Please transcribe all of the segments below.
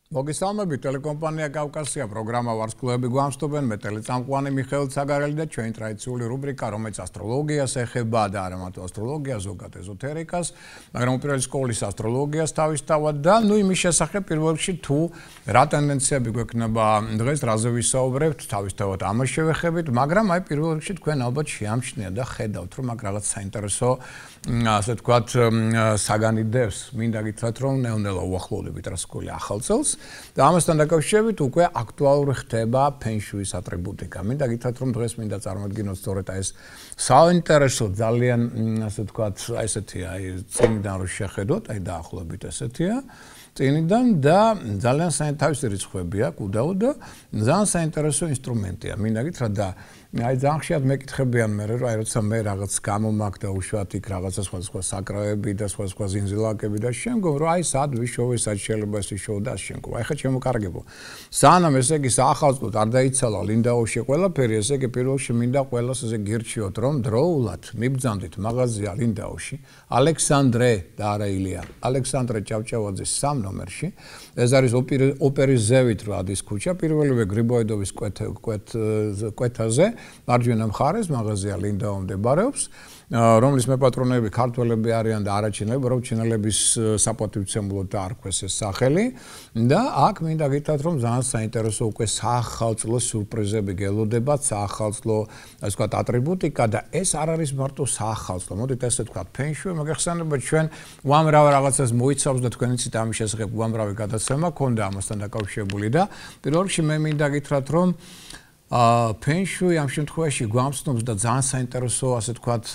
Mogi-salmები-ტელეკომპანიაკავკასია პროგრამა ვარსკვლავები გვამსტობენ მე ტელეწამყვანი მიხეილ ცაგარელი და ჩვენი ტრადიციული რუბრიკა რომელიც ასტროლოგიას ეხება და არა მარტო ასტროლოგიას, ზოგადად ეზოთერიკას, მაგრამ უპირველეს სკოლის ასტროლოგიას თავისთავად და იმის შესახებ პირველ რიგში თუ რა ტენდენციები გვექნება დღეს, რაზე ვისაუბრებთ, თავისთავად ამას შევეხებით, მაგრამ პირველ რიგში თქვენ ალბათ შეამჩნია და ხედავთ რომ აქ რაღაც საინტერესო ასე ვთქვათ საგანი დევს, მინდა გითხრათ რომ ნელ-ნელა უახლოვდებით რასკვლელი ახალ წელს და ამასთან დაკავშირებით უკვე აქტუალური ხდება ფენშუის ატრიბუტიკა. მინდა გითხრათ რომ დღეს მინდა წარმოვიდგინოთ სწორედ ეს საინტერესო ძალიან ასე ვთქვათ ესეთია წინიდან რო შეხედოთ, დაახლოებით ესეთია წინიდან და ძალიან საინტერესო რიცხვებია, კუდაო და ძალიან საინტერესო ინსტრუმენტია. მინდა გითხრათ და ძალიან ხშირად მეკითხებიან მე რომ როცა მე რაღაც გამომაქვს და უშუალოდ იქ რაღაცა სხვა საკრავები და სხვა ზინზილაკები და შემდგომ რომ სად ვიშოვე, სად შეიძლება ეს ვიშოვო და შემდგომ. ხა შემოკარგებო. სანამ ესე იგი საახალწლოდ არ დაიცალა ლინდაოში ყველაფერი, ესე იგი პირველში მინდა ყველას ესე გირჩიოთ რომ დროულად მიბრძანდით მაღაზია ლინდაოში ალექსანდრე და არა ილია. ალექსანდრე ჭავჭავაძის 3 ნომერში. ეს არის ოპერის ზევით რა ადის ქუჩა, პირველივე გრიბოედოვის კვეთაზე. მარჯვენა მხარეს მაღაზია ლინდაო მდებარეობს, რომლის მეპატრონეები ქართველები არიან და არაჩინელები, რომ ჩინელების საპატივცემულოდ დაარქვეს ეს სახელი და აქ მინდა გითხრათ რომ ძალიან საინტერესო უკვე საახალწლო სიურპრიზები გელოდებათ, საახალწლო ასე ვთქვათ ატრიბუტიკა და ეს არ არის მარტო საახალწლო. მოდით ესე ვთქვათ ფენშუი, მოგეხსენებათ ჩვენ უამრავ რაღაცას მოიცავს და თქვენ იცით ამის შესახებ უამრავი გადაცემა ქონდა ამასთან დაკავშირებული და პირველ რიგში მე მინდა გითხრათ რომ ფენშუი ამ შემთხვევაში გვამცნობს და ძალიან საინტერესო ასე ვთქვათ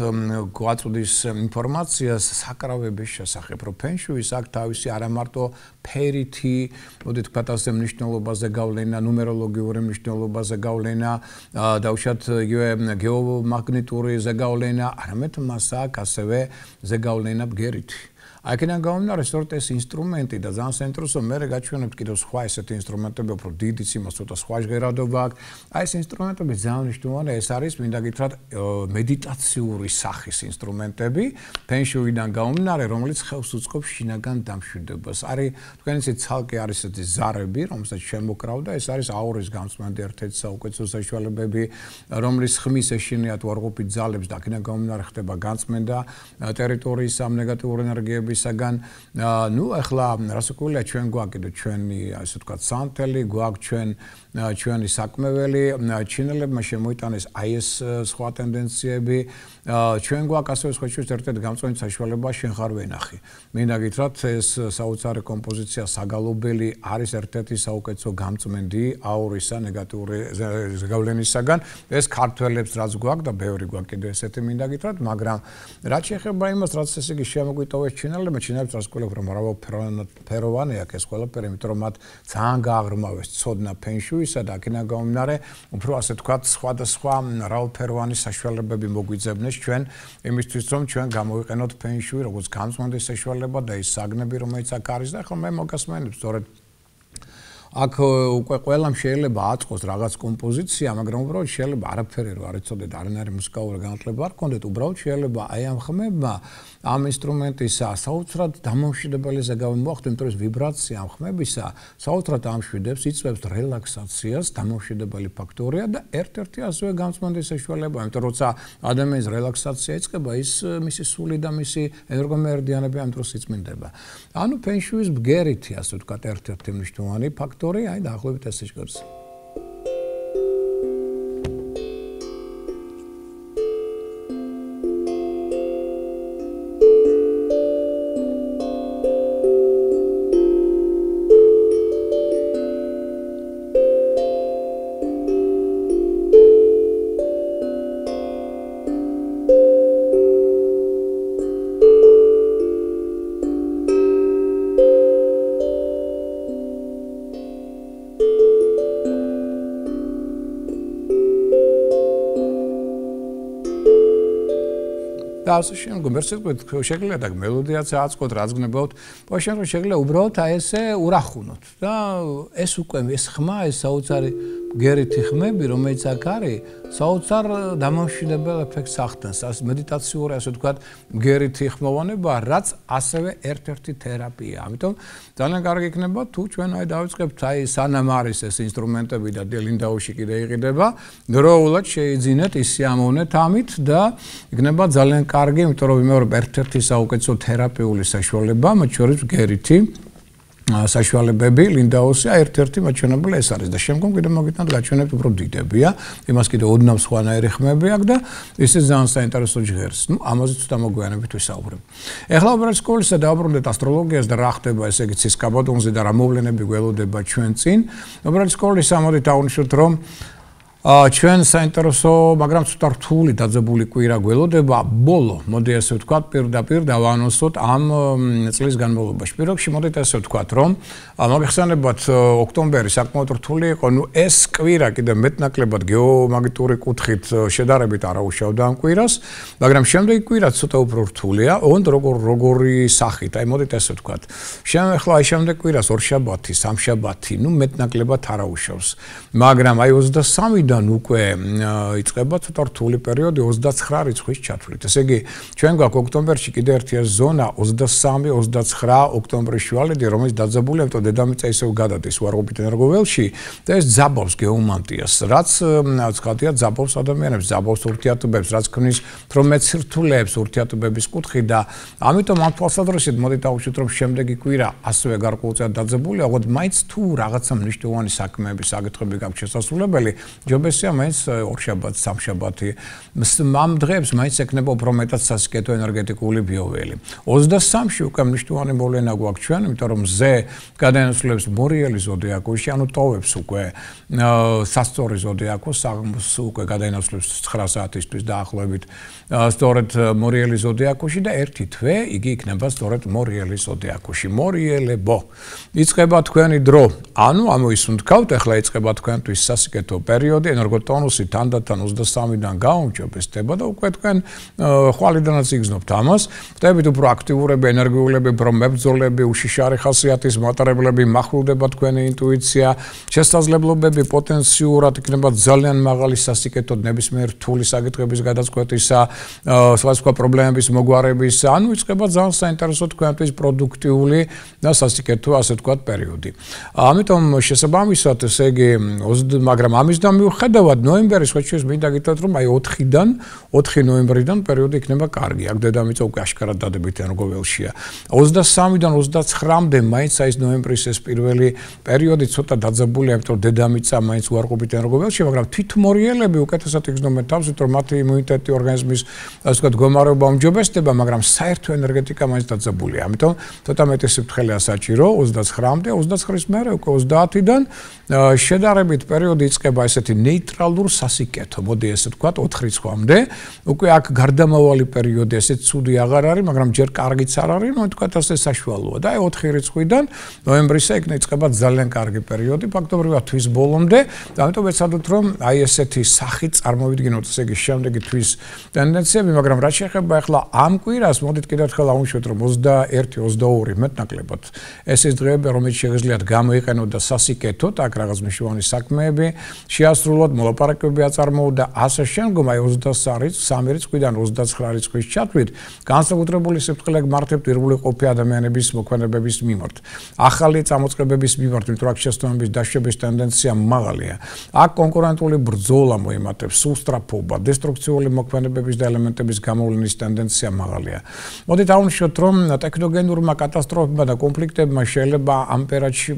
გვაწვდის ინფორმაციას საკრავების შესახებ, რომ ფენშუის აქ თავისი არა მარტო ფერითი, მოდით ვთქვათ ასე მნიშვნელობაზე გავლენა, ნუმეროლოგიური მნიშვნელობაზე გავლენა, დაუშვათ იგივე გეომაგნიტური ზეგავლენა, არამედ მას აქვს ასევე ზეგავლენა ბგერითი. აქედან გამომდინარე სწორედ ეს ინსტრუმენტი და ძალიან საინტერესო მე გაჩვენებთ კიდევ სხვა ესეთი ინსტრუმენტები, უფრო დიდიც იმას ცოტა სხვა ჟღერადობა აქვს. ეს ინსტრუმენტები ძალიან მნიშვნელოვანია, ეს არის მინდა გითხრათ მედიტაციური სახის ინსტრუმენტები, ფენშუიდან გამომდინარე, რომელიც ხელს უწყობს შინაგან დამშვიდობას. არის თქვენ იცით ცალკე არის ესეთი ზარები, რომელსაც შემოკრავდა, ეს არის აურის გამწმენდი ერთ-ერთი საუკეთესო საშუალებები, რომლის ხმის ეშინიათ უარყოფით ძალებს და აქედან გამომდინარე ხდება განწმენდა ტერიტორიის ამ ნეგატიური ენერგიების საგან ახლა რასაკვირველია ჩვენ გვაქვს კიდე ჩვენი ასე ვთქვათ სამთელი გვაქვს ჩვენი საკმეველი ჩინელებმა შემოიტანეს ეს სხვა ტენდენციები ჩვენ გვაქვს ასევე სხვა ერთ-ერთი გამწვენი საშუალება შენ ხარ ვენახი. მინდა გითხრათ ეს საოცარი კომპოზიცია საგალობელი არის ერთ-ერთი საუკეთესო გამწმენდი აურისა ნეგატიური ზეგავლენისაგან. ეს ქართველებს რაც გვაქვს და ბევრი გვაქვს კიდე ესეთი მინდა გითხრათ, მაგრამ რაც შეეხება იმას რაც ესე იგი შემოგვიტოვეს ჩინელებს რასკვლელობ რომ მრავალფეროვანი აქვს ეს ყველაფერი, იმიტომ რომ მათ ძალიან გააღრმავეს ცოდნა ფენშუისა და აქედან გამომდინარე უფრო ასე ვთქვათ სხვადასხვა მრავალფეროვანი საშუალებები მოგვიძებნეს ჩვენ იმისთვის რომ ჩვენ გამოვიყენოთ ფენშუი როგორც გამწმენდის საშუალება და ის საგნები რომელიც აქ არის და ახლა მე მოგასმენებ სწორედ აქ უკვე ყველამ შეიძლება აწყოს რაღაც კომპოზიცია, მაგრამ უბრალოდ შეიძლება არაფერი რო არ იცოდეთ, არანაირი მუსიკალური განათლება არ გქონდეთ, უბრალოდ შეიძლება ამ ხმებმა ამ ინსტრუმენტისა საოცრად დამამშვიდებელი ზეგავლენა მოახდეთ, იმიტომ რომ ვიბრაცია ამ ხმებისა საოცრად ამშვიდებს, იწვევს რელაქსაციას, დამამშვიდებელი ფაქტორია და ერთ-ერთი ასევე გამწმენდის საშუალება, იმიტომ რომ როცა ადამიანის რელაქსაცია იწყება, ის მისი სული და მისი ენერგომეერიდიანები ამ დროს იწმინდება. ანუ ფენშუის ბგერითი ასე ვთქვათ ერთ-ერთი მნიშვნელოვანი ფაქტორი, დაახლოებით ეს ჟღერს. ასე შემდგომ შეიძლება და მელოდიაც აწყოთ, რაც გნებავთ, შეიძლება უბრალოდ ესე ურახუნოთ და ეს უკვე ეს ხმა, ეს საოცარი გერითი ხმები, რომელიც აქ არის, საოცარ დამამშვიდებელ ეფექტს ახდენს. მედიტაციური, ასე ვთქვათ, გერითი ხმოვანება, რაც ასევე ერთ-ერთი თერაპია. ამიტომ ძალიან კარგი იქნება თუ ჩვენ დავიწყებთ სანამ არის ეს ინსტრუმენტები და ლინდაუში კიდე იყიდება, დროულად შეიძინეთ, ისიამოვნეთ ამით და იქნება ძალიან კარგი, იმიტომ რომ ვიმეორებ ერთ-ერთი საუკეთესო თერაპიული საშუალება, მათ შორის გერითი საშუალებები, ლინდაუსი, ერთ-ერთი მაჩვენებელი ეს არის და შემდგომ კიდე მოგიტანთ გაჩვენებთ უფრო დიდებია, იმას კიდე ოდნავ სხვანაირი ხმები აქვს და ისიც ძალიან საინტერესო ჟღერს. ამაზე ცოტა მოგვიანებით ვისაუბრებ. ეხლა უბრალოდ სკოლისა დაუბრუნდეთ ასტროლოგიას და რა ხდება, ესე იგი ცის კაბატონზე და რა მოვლენები გველოდება ჩვენ წინ. უბრალოდ სკოლის ამოდით აღნიშნოთ, რომ ჩვენ საინტერესო, მაგრამ ცოტა რთული დაძაბული კვირა გველოდება ბოლო, მოდი ასე ვთქვათ, პირდაპირ დავანონსოთ ამ წლის განმავლობაში. პირველ რიგში მოდით ასე ვთქვათ, რომ მოგეხსენებათ ოქტომბერი საკმაოდ რთული იყო, ეს კვირა კიდე მეტნაკლებად გეომაგნიტური კუთხით შედარებით არაუშავდა ამ კვირას, მაგრამ შემდეგი კვირა ცოტა უფრო რთულია, როგორი სახით, მოდით ასე ვთქვათ. ახლა შემდეგ კვირას ორშაბათი, სამშაბათი, მეტნაკლებად არაუშავს, მაგრამ 23 უკვე იწყება ცოტა რთული პერიოდი 29 რიცხვის ჩათვლით. ესე იგი, ჩვენ გვაქვს ოქტომბერში კიდე ერთი ზონა 23-29 ოქტომბრის შუალედი, რომელიც დაძაბულია, იმიტომ დედამიწა ისევ გადადის უარყოფით ენერგოველში და ეს ძაბავს გეომანტიას, რაც ცხადია ძაბავს ადამიანებს, ძაბავს ურთიერთობებს, რაც ქმნის რომ მეცირთულეებს ურთიერთობების კუთხით და ამიტომ ამ თვალსაზრისით მოდით დავუშვით, რომ შემდეგი კვირა ასევე გარკვეულწილად დაძაბულია, ოღონდ მაინც თუ რაღაცა მნიშვნელოვანი საქმეების საკითხები გაქვს შესასრულებელი, ჯობესია მაინც ორშაბათი, სამშაბათი. ამ დღეებს მაინც ექნება უფრო მეტად სასიკეთო ენერგეტიკული ბიოველი. 23-ში უკვე მნიშვნელოვანი მოვლენა გვაქვს ჩვენ, იმიტომ რომ მზე გადაინაცვლებს მორიელი ზოდიაკოში, ანუ ტოვებს უკვე სასწორი ზოდიაკოს, უკვე გადაინაცვლებს 9 საათისთვის დაახლოებით სწორედ მორიელი ზოდიაკოში და ერთი თვე იგი იქნება სწორედ მორიელი ზოდიაკოში. მორიელებო. იწყება თქვენი დრო. ანუ ამოისუნთქავთ, ახლა იწყება თქვენთვის სასიკეთო პერიოდი, ენერგოტონუსი თანდათან 23-დან გაუმჯობესდება და უკვე თქვენ ხვალიდანაც იგრძნობთ ამას. ხდებით უფრო აქტიურები, ენერგიულები, უფრო მებრძოლები, უშიშარი ხასიათის მატარებლები, მახვილდება თქვენი ინტუიცია, შესაძლებლობები პოტენციურად იქნება ძალიან მაღალი სასიკეთოდ ნებისმიერ რთული საკითხების გადაწყვეტისა, სხვადასხვა პრობლემების მოგვარების, ანუ იწყება ძალიან საინტერესო თქვენთვის პროდუქტიული და სასიკეთო, ასე ვთქვათ, პერიოდი. ამიტომ შესაბამისად, ესე იგი, მაგრამ ამის და მიუხედავად ნოემბერის ხოჩის მინდა გითხრათ, რომ 4 ნოემბრიდან პერიოდი იქნება კარგი. აქ დედამიწა უკვე აშკარად დადებითი ენერგოველშია. 23-დან 29-მდე მაინც ის ნოემბრის ეს პირველი პერიოდი ცოტა დაძაბულია, იმიტომ რომ დედამიწა მაინც უარყოფით ენერგოველშია, მაგრამ თვითმორიელები უკეთესად იგრძნობენ თავს, იმიტომ რომ მათი იმუნიტეტი ორგანიზმის, ასე ვთქვათ, გომარება უმჯობესდება, მაგრამ საერთო ენერგეტიკა მაინც დაძაბულია. ამიტომ ცოტა მეტი სიფრთხილეა საჭირო 29-მდე, 29-ის მერე უკვე 30-დან შედარებით პერიოდი იწყება ესეთი ნეიტრალურ სასიკეთო, მოდი ესე ვთქვათ, 4 რიცხვამდე. უკვე აქ გარდამავალი პერიოდი, ესეც ცუდი აღარ არის, მაგრამ ჯერ კარგიც არ არის, ვთქვათ, ასე საშუალოა. და 4 რიცხვიდან ნოემბრისა იქნება იწყება ძალიან კარგი პერიოდი, ფაქტობრივად თვის ბოლომდე. და ამიტომ ეცადოთ, რომ ესეთი სახით წარმოვიდგინოთ, ესე იგი, შემდეგი თვის ტენდენციები, მაგრამ რაც შეეხება ახლა ამ კვირას, მოდით კიდევ ერთხელ ავუშვეთ, რომ 21-22 მეტნაკლებად ეს ის დღეები, რომელიც შეგიძლიათ გამოიყენოთ და სასიკეთოდ, აქ რაღაც მნიშვნელოვანი საქმეები შეასრულოთ, მოლაპარაკებები აწარმოოთ და ასე შემდგომ 23 რიცხვიდან 29 რიცხვის ჩათვლით განსაკუთრებული სიფრთხილე გმართებთ ირგვლივყოფი ადამიანების მოქმედებების მიმართ. ახალი წამოწყებების მიმართ, იმიტომ რომ აქ შეცდომების დაშვების ტენდენცია მაღალია. აქ კონკურენტული ბრძოლა მოიმატებს, სუსტრაფობა, დესტრუქციული მოქმედებების და ელემენტების გამოვლენის ტენდენცია მაღალია. მოდით აღვნიშნოთ, რომ ტექნოგენურმა კატასტროფებმა და კონფლიქტებმა შეიძლება ამ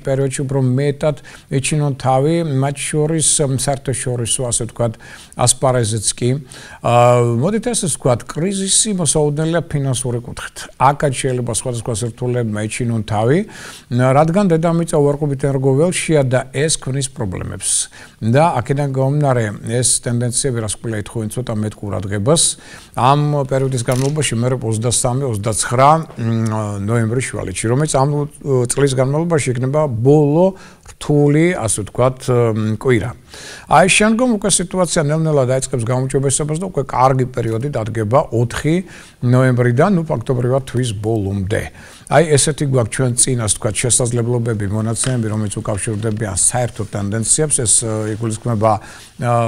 პერიოდში უფრო მეტად ეჩინონ თავი, მათ შორის საერთაშორისო, ასე ვთქვათ, ასპარეზეც კი. მოდით ესე ვთქვათ, კრიზისი მოსაუდნელია ფინანსური კუთხით. აქაც შეიძლება სხვადასხვა სირთულეებმა ეჩინონ თავი, რადგან დედამიწა უარყოფით ენერგოველშია და ეს ქმნის პრობლემებს. და აქედან გამომდინარე, ეს ტენდენციები რას კვირა ეთხოვენ ცოტა მეტ ყურადღებას. ამ პერიოდის განმავლობაში მე 23-29 ნოემბრის შუალედში, რომელიც ამ წლის განმავლობაში იქნება ბოლო რთული, ასე ვთქვათ, კვირა. აი შემდგომ უკვე სიტუაცია ნელ-ნელა დაიწყებს გამოუჯობესებას და უკვე კარგი პერიოდი დადგება 4 ნოემბრიდან, ფაქტობრივად თვის ბოლომდე. აი ესეთი გვაქვს ჩვენ წინას თქვა შესაძლებლობები, მონაცემები, რომელიც უკავშირდებიან საერთო ტენდენციებს, ეს იგულისხმება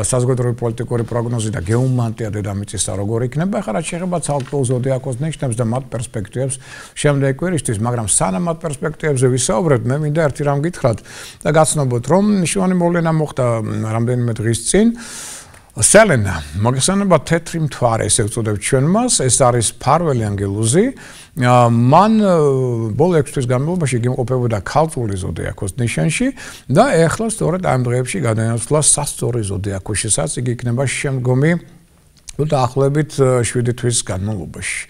საზოგადოებრივი პოლიტიკური პროგნოზი და გეომანტია დედამიწისა როგორ იქნება. ახლა რაც შეეხება ცალკეულ ზოდიაქოს ნიშნებს და მათ პერსპექტივებს შემდეგი კვირისთვის, მაგრამ სანამ მათ პერსპექტივებზე ვისაუბრებთ, მე მინდა ერთი რამ გითხრათ და გაცნობოთ, რომ ნიშნავანი მოვლენა მოხდა რამდენიმე დღის წინ. სელენა, მოგესალმება თეთრი მთვარე, ესე ვწოდებთ ჩვენ მას, ეს არის ფარველი ანგელოზი. მან ბოლო 6 თვის განმავლობაში იმყოფებოდა ქალწული ზოდიაქოს ნიშანში და ეხლა სწორედ ამ დღეებში გადაინაცვლა სასწორი ზოდიაქოშისაც, იგი იქნება შემდგომი დაახლოებით 7 თვის განმავლობაში.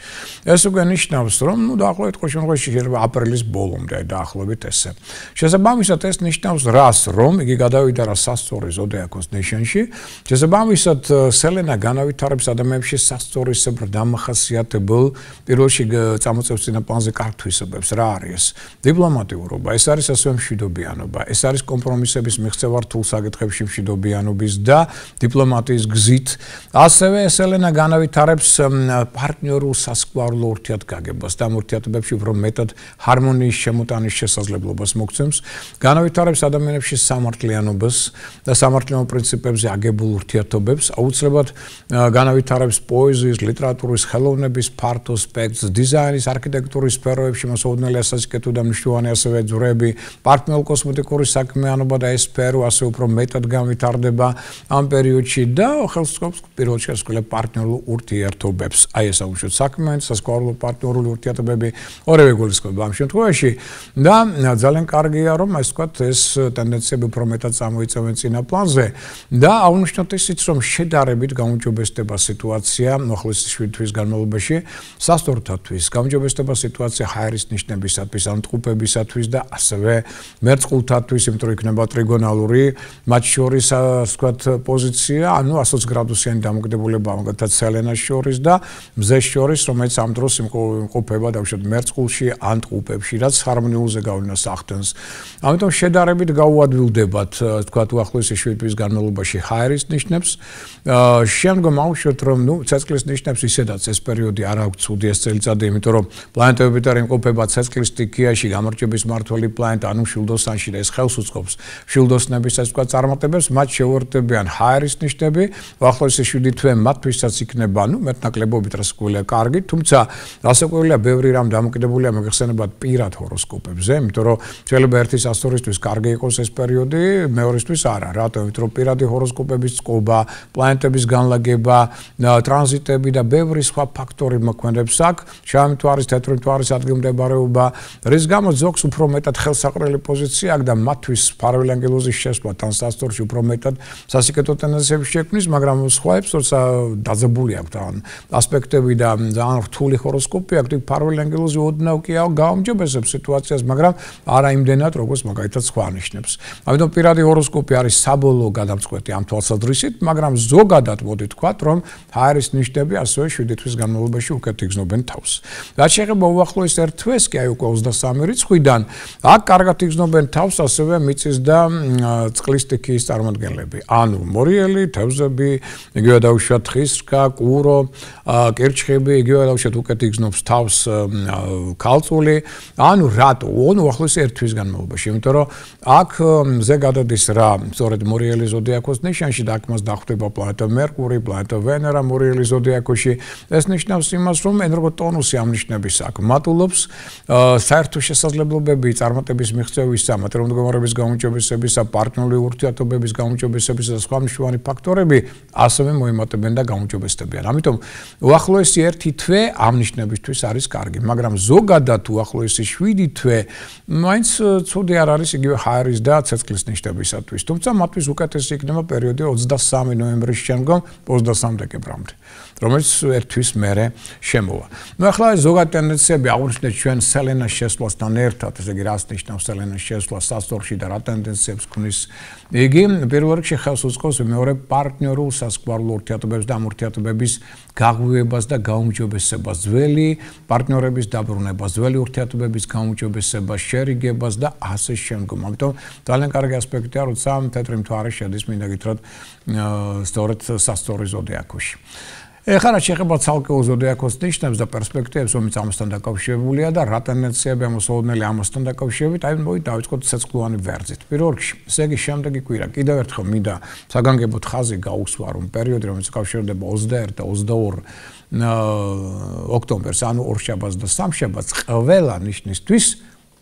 ეს უკვე ნიშნავს, რომ დაახლოებით ყოველ შემთხვევაში შეიძლება აპრილის ბოლომდე დაახლოებით ესე. შესაბამისად ეს ნიშნავს რას, რომ იგი გადავიდა რა სასწორი ზოდიაქოს ნიშანში. შესაბამისად სელენა განავითარებს ადამიანებში სასწორისებრ დამახასიათებელ პირველში წამოწევს წინაპლანზე კარგ თვისებებს. რა არის ეს? დიპლომატიურობა, ეს არის ასევე მშვიდობიანობა, ეს არის კომპრომისების მიღწევა რთულ საკითხებში მშვიდობიანობის და დიპლომატიის გზით. ასევე სელენა განავითარებს პარტნიორულ სასკვარლო ურთიერთგაგებას და ამ ურთიერთობებში უფრო მეტად ჰარმონიის შემოტანის შესაძლებლობას მოგცემს. განავითარებს ადამიანებში სამართლიანობას და სამართლიანო პრინციპებზე აგებულ ურთიერთობებს. აუცილებლად განავითარებს პოეზიის, ლიტერატურის, ხელოვნების ფართო სპექტრს, დიზაინის, არქიტექტურის სფეროებში მოსაოდნელი ასაკეთო და მნიშვნელოვანი ასევე ძვრები, პარტნიორულ კოსმეტიკური საქმიანობა და ეს სფერო ასე უფრო მეტად განვითარდება ამ პერიოდში და ხელს უწყობს პირველ რიგში პარტნიორულ ურთიერთობებს. აი ეს აუშვით საქმიანი სასკვარლო პარტნიორული ურთიერთობები ორივე გულისხმობა ამ შემთხვევაში და ძალიან კარგია რომ ასე ვთქვათ ეს ტენდენციები უფრო მეტად წამოიწევენ წინაპლანზე და აუნიშნოთ ისიც რომ შედარებით გაუმჯობესდება სიტუაცია ახლოს 7 თვის განმავლობაში სასწორთათვის გაუმჯობესდება სიტუაცია ჰაერის ნიშნებისათვის ან ტყუპებისათვის და ასევე მერწყულთათვის იმიტომ რომ იქნება ტრიგონალური მათ შორის ასე ვთქვათ პოზიცია ანუ 120 გრადუსიანი დამოკიდებულება მაგალითად სელენას შორის და მზეს შორის, რომელიც ამ დროს იმყოფება დაუშვათ მერწყულში ან ტყუპებში, რაც ჰარმონიულზე გავლენას ახდენს. ამიტომ შედარებით გაუადვილდებათ, თქვათ უახლოესი 7 თვის განმავლობაში ჰაერის ნიშნებს. შემდგომ აუშვათ, რომ ცეცხლის ნიშნებს ისედაც ეს პერიოდი არ აქვს ცუდი ეს წელიწადი, იმიტომ რომ პლანეტები და იმყოფება ცეცხლის სტიქიაში, გამარჯვების მმართველი პლანეტა, ანუ მშვილდოსანში და ეს ხელს უწყობს მშვილდოსნების ასე ვთქვათ წარმატებებს, მათ შეუერთდებიან ჰაერის ნიშნები, უახლოესი 7 თვე მათთვისაც იქნება, მეტნაკლებობით რასაკვირველია კარგი, თუმცა რასაკვირველია ბევრი რამ დამოკიდებულია მოგეხსენებათ პირად ჰოროსკოპებზე, იმიტომ რომ შეიძლება ერთის ასტროლოგისთვის კარგი იყოს ეს პერიოდი, მეორისთვის არა. რატომ? იმიტომ რომ პირადი ჰოროსკოპების წყობა, პლანეტების განლაგება, ტრანზიტები და ბევრი სხვა ფაქტორი მოქმედებს აქ, შავი მთვარის, თეთრი მთვარის ადგილმდებარეობა, რის გამოც ზოგს უფრო მეტად ხელსაყრელი პოზიცია აქვს და მათთვის ფარველი ანგელოზის შესვლა თან სასწორში უფრო მეტად სასიკეთო ტენდენციები შექმნის, მაგრამ სხვაებს როცა დაძაბული აქვს თან ასპექტები და ძალიან რთული ჰოროსკოპი აქვს, ფარველი ანგელოზი ოდნავ კი გაუმჯობესებს სიტუაციას, მაგრამ არა იმდენად, როგორც მაგალითად სხვა ნიშნებს. ამიტომ პირადი ჰოროსკოპი არის საბოლოო გადამწყვეტი ამ თვალსაზრისით, მაგრამ ზოგადად მოდი თქვათ, რომ ჰაერის ნიშნები ასევე 7 თვის განმავლობაში უკეთ იგრძნობენ თავს. რაც შეეხება უახლოეს ერთ თვეს, კი აი უკვე 23 რიცხვიდან, აქ კარგად იგრძნობენ თავს ასევე მიწის და წყლის სტიქიის წარმოადგენლები. ანუ მორიელი, თევზები, იგივე დაუშვათ თხისრქა, კურო, კირჩხიბი, იგივე დაუშვათ უკეთ იგრძნობს თავს ქალწული. ანუ რატო? უახლოესი ერთ თვის განმავლობაში, იმიტომ რომ აქ მზე გადადის რა, სწორედ მორიელი ზოდიაქოს ნიშანში და აქ მას დახვდება პლანეტა მერკური, პლანეტა ვენერა მორიელი ზოდიაქოში. ეს ნიშნავს იმას, რომ ენერგოტონუსი ამ ნიშნების აქ მატულობს, საერთო შესაძლებლობები წარმატების მიღწევისა, მატერიალური მდგომარეობის გაუმჯობესებისა, პარტნიორული ურთიერთობების გაუმჯობესებისა და სხვა მნიშვნელოვანი ფაქტორები ასევე მოიმატებენ და გაუმჯობესდებიან. ამიტომ უახლოესი ერთი თვე ამ ნიშნებისთვის არის კარგი, მაგრამ ზოგადად უახლოესი 7 თვე მაინც ცუდი არ არის იგივე ჰაერის და ცეცხლის ნიშნებისათვის. თუმცა მათთვის უკეთესი იქნება პერიოდი 23 ნოემბრის შემდგომ 23 დეკემბრამდე, რომელიც ერთ თვის მერე შემოვა. ახლა ზოგადად ტენდენციები აღვნიშნეთ ჩვენ სელენას შესვლასთან ერთად, ესე იგი რას ნიშნავს სელენას შესვლა სასწორში და რა ტენდენციებს ქმნის იგი პირველ რიგში ხელს უწყობს მეორე პარტნიორულ სასკვარლო ურთიერთობებს და ამ ურთიერთობების გაღვივებას და გაუმჯობესებას, ძველი პარტნიორების დაბრუნებას, ძველი ურთიერთობების გაუმჯობესებას, შერიგებას და ასე შემდგომ. ამიტომ ძალიან კარგი ასპექტია, როცა თეთრი მთვარე შედის, მინდა გითხრათ, სწორედ სასწორი ზოდიაქოში. ეხლა რაც შეეხება ცალკეულ ზოდიაქოს ნიშნებს და პერსპექტივებს, რომელიც ამასთან დაკავშირებულია და რა ტენდენციები ამოსაოდნელი ამასთან დაკავშირებით, აი მოდი დავიწყოთ ცეცხლოვანი ვერძით. პირველ რიგში, ესე იგი შემდეგი კვირა კიდევ ერთხელ მინდა საგანგებოდ ხაზი გაუსვა, რომ პერიოდი, რომელიც კავშირდება 21 და 22 ოქტომბერს, ანუ ორშაბათს და სამშაბათს, ყველა ნიშნისთვის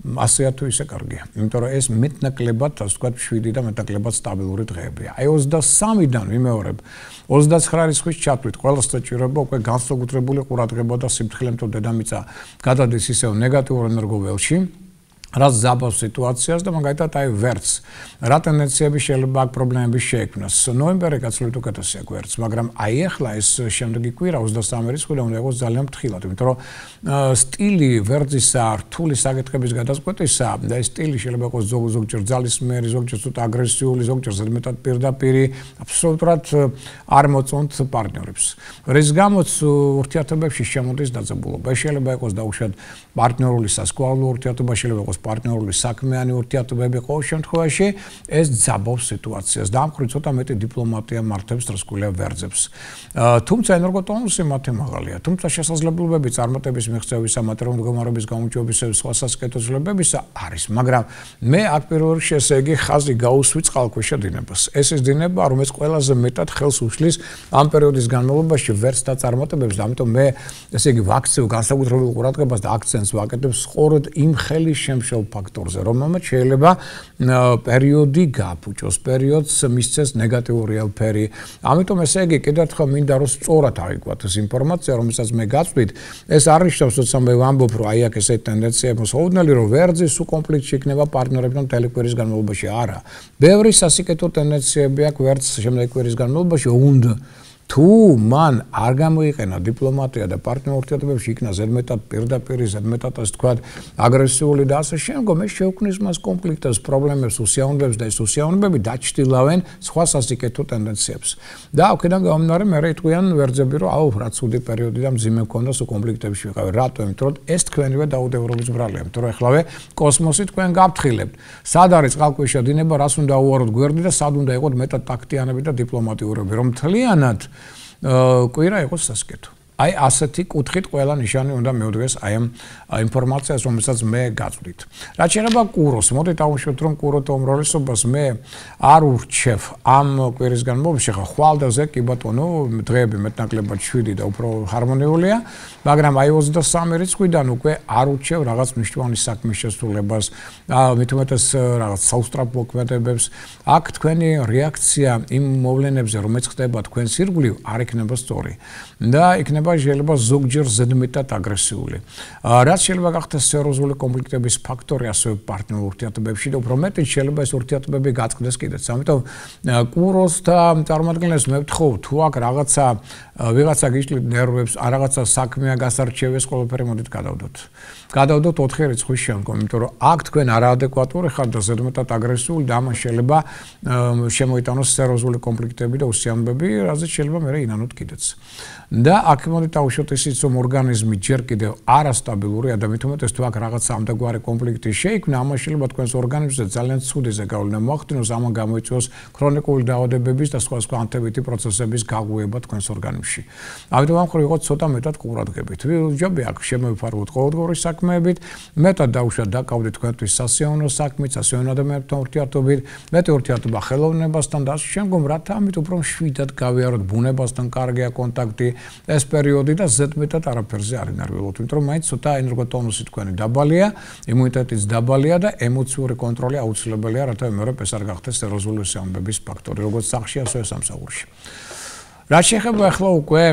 ასე თუ ისე კარგია. იმიტომ რომ ეს მეტნაკლებად, ასე ვთქვათ, 7 და მეტნაკლებად სტაბილური დღეებია. აი 23-დან ვიმეორებ 29 რიცხვის ჩათვლით, ყველას საჭიროება უკვე განსაკუთრებული ყურადღება და სიმთხილემთო დედამიწა გადადის ისევ ნეგატიურ ენერგოველში. რაც ზაბავს სიტუაციას და მაგალითად აი ვერც რა ტენდენციები შეიძლება აქ პრობლემების შეექმნას. ნოემბერი გაცილებით უკეთესია გვერდს, მაგრამ აი ახლა ეს შემდეგი კვირა 23 რიცხვიდან უნდა იყოს ძალიან ფრთხილად, იმიტომ რომ სტილი ვერძისა, რთული საკითხების გადაწყვეტისა და ეს სტილი შეიძლება იყოს ზოგჯერ ძალისმიერი, ზოგჯერ ცოტა აგრესიული, ზოგჯერ ზედმეტად პირდაპირი, აბსოლუტურად არ მოწონთ პარტნიორებს. რის გამოც ურთიერთობებში შემოდის დაძაბულობა. შეიძლება იყოს დაუშვათ პარტნიორული სასკვალო ურთიერთობა, შეიძლება იყოს პარტნიორული საქმიანი ურთიერთობები, ყოველ შემთხვევაში ეს ძაბავს სიტუაციას. და ამ მხრივ ცოტა მეტი დიპლომატია მართებს რასკვლია ვერძებს. თუმცა ენერგოტონუსი მათი მაღალია. თუმცა შესაძლებლობები წარმატების მიღწევისა, მატერიალური მდგომარეობის გამოჩვენებისა და სხვა სასკეთოძლებებისა არის, მაგრამ მე აქ პირველ რიგში ესე იგი ხაზი გაუსვი წყალქვეშა დინებას. ეს ის დინება, რომელიც ყველაზე მეტად ხელს უშლის ამ პერიოდის განმავლობაში ვერცთა წარმატებებს და ამიტომ მე ესე იგი ვაქცევ განსაკუთრებულ ყურადღებას და აქცენტს ვაკეთებ სწორედ იმ ხელის შემშელ ფაქტორზე, რომელმაც შეიძლება პერიოდი გაფუჭოს, პერიოდს მისცეს ნეგატიური ელფერი. ამიტომ ესე იგი კიდევ ერთხელ მინდა რომ სწორად აღიქვათ ეს ინფორმაცია, რომელსაც მე გაწვდით, ეს არ ნიშნავს, როცა მე ვამბობ, რომ აი აქ ესეთი ტენდენციები მოსაოდნელი, რომ ვერძი სულ კონფლიქტში იქნება პარტნიორებთან მთელი კვირის განმავლობაში. არა. ბევრი სასიკეთო ტენდენციები აქვს ვერძს შემდეგი კვირის განმავლობაში უნდა თუ მან არ გამოიყენა დიპლომატია და პარტნიორ ურთიერთობებში იქნა ზედმეტად პირდაპირი, ზედმეტად ასე ვთქვათ, აგრესიული და ასე შემდგომ, ეს შეუქმნის მას კონფლიქტებს, პრობლემებს, უსიავნებებს და ეს უსიავნებები დაჩtildeავენ სხვა სასიკეთო ტენდენციებს. და აქედან გამომდინარე, მე იტყვიან ვერძები, რომ აუ, რა ცუდი პერიოდი და მძიმე მქონდა სულ კონფლიქტებში ვიყავი. რატო? იმიტომ რომ ეს თქვენივე დაუდევრობის ბრალია, იმიტომ რომ ეხლავე კოსმოსი თქვენ გაფრთხილებთ. სად არის წყალქვეშა დინება, რას უნდა უაროთ გვერდი და სად უნდა იყოთ მეტად ტაქტიანები და დიპლომატიურები, რომ მთლიანად კვირა იყოს სასკეთო. აი ასეთი კუთხით ყველა ნიშანი უნდა მეუდგეს აი ამ ინფორმაციას, რომელსაც მე გაწვდით. რაც შეიძლება კუროს, მოდით დავუშვათ, რომ კუროთა უმრავლესობას მე არ ურჩევ ამ კვირის განმავლობაში, ხა ხვალდაზე კი ბატონო, დღეები მეტნაკლებად 7 და უფრო ჰარმონიულია, მაგრამ აი 23 რიცხვიდან უკვე არ ურჩევ რაღაც მნიშვნელოვანი საქმის შესრულებას, მით უმეტეს რაღაც საუსტრაფო მოქმედებებს. აქ თქვენი რეაქცია იმ მოვლენებზე, რომელიც ხდება თქვენს ირგვლივ, არ იქნება სწორი. და იქნება შეიძლება ზოგჯერ ზედმეტად აგრესიული. რაც შეიძლება გახდეს სერიოზული კონფლიქტების ფაქტორი ასევე პარტნიორ ურთიერთობებში და უფრო მეტიც შეიძლება ეს ურთიერთობები გაწყდეს კიდეც. ამიტომ კუროს და წარმომადგენლებს მე ვთხოვ, თუ აქ რაღაცა ვიღაცა გიშლით ნერვებს, რაღაცა საქმეა გასარჩევი, ეს ყველაფერი მოდით გადავდოთ. გადავდოთ 4 რიცხვის შემდგომ, იმიტომ რომ აქ თქვენ არაადეკვატური ხართ და ზედმეტად აგრესიული და ამან შეიძლება შემოიტანოს სერიოზული კონფლიქტები და უსიამოვნებები, რაზეც შეიძლება მე ინანოთ კიდეც. და აქ მოდით დავუშვათ ისიც, რომ ორგანიზმი ჯერ კიდევ არასტაბილურია და მით უმეტეს თუ აქ რაღაცა ამდაგვარი კონფლიქტი შეიქმნა, ამან შეიძლება თქვენს ორგანიზმზე ძალიან ცუდი ზეგავლენა მოახდინოს, ამან გამოიწვიოს ქრონიკული დაავადებების და სხვა ანთებითი პროცესების გაღვიება თქვენს ორგანიზმში. ამიტომ ამ მხრივ იყოთ ცოტა მეტად ყურადღებით. ვიჯობი აქ შემოვიფაროთ ყოველდღიური საქმეებით, მეტად დავუშვათ დაკავდით თქვენთვის სასიამოვნო საქმით, სასიამოვნო ადამიანებთან ურთიერთობით, მეტი ურთიერთობა ხელოვნებასთან და ასე შემდგომ, რათა ამით უფრო მშვიდად გავიაროთ ბუნებასთან კარგია კონტაქტი. ეს პერიოდი და ზედმეტად არაფერზე არ ინერვიულობთ, იმიტომ რომ მაინც ცოტა ენერგოტონუსი თქვენი დაბალია, იმუნიტეტიც დაბალია და ემოციური კონტროლი აუცილებელია, რათა მეორე ეს არ გახდეს სერიოზული უსიამოვნებების ფაქტორი, როგორც სახში, ასევე სამსახურში. რაც შეეხება ახლა უკვე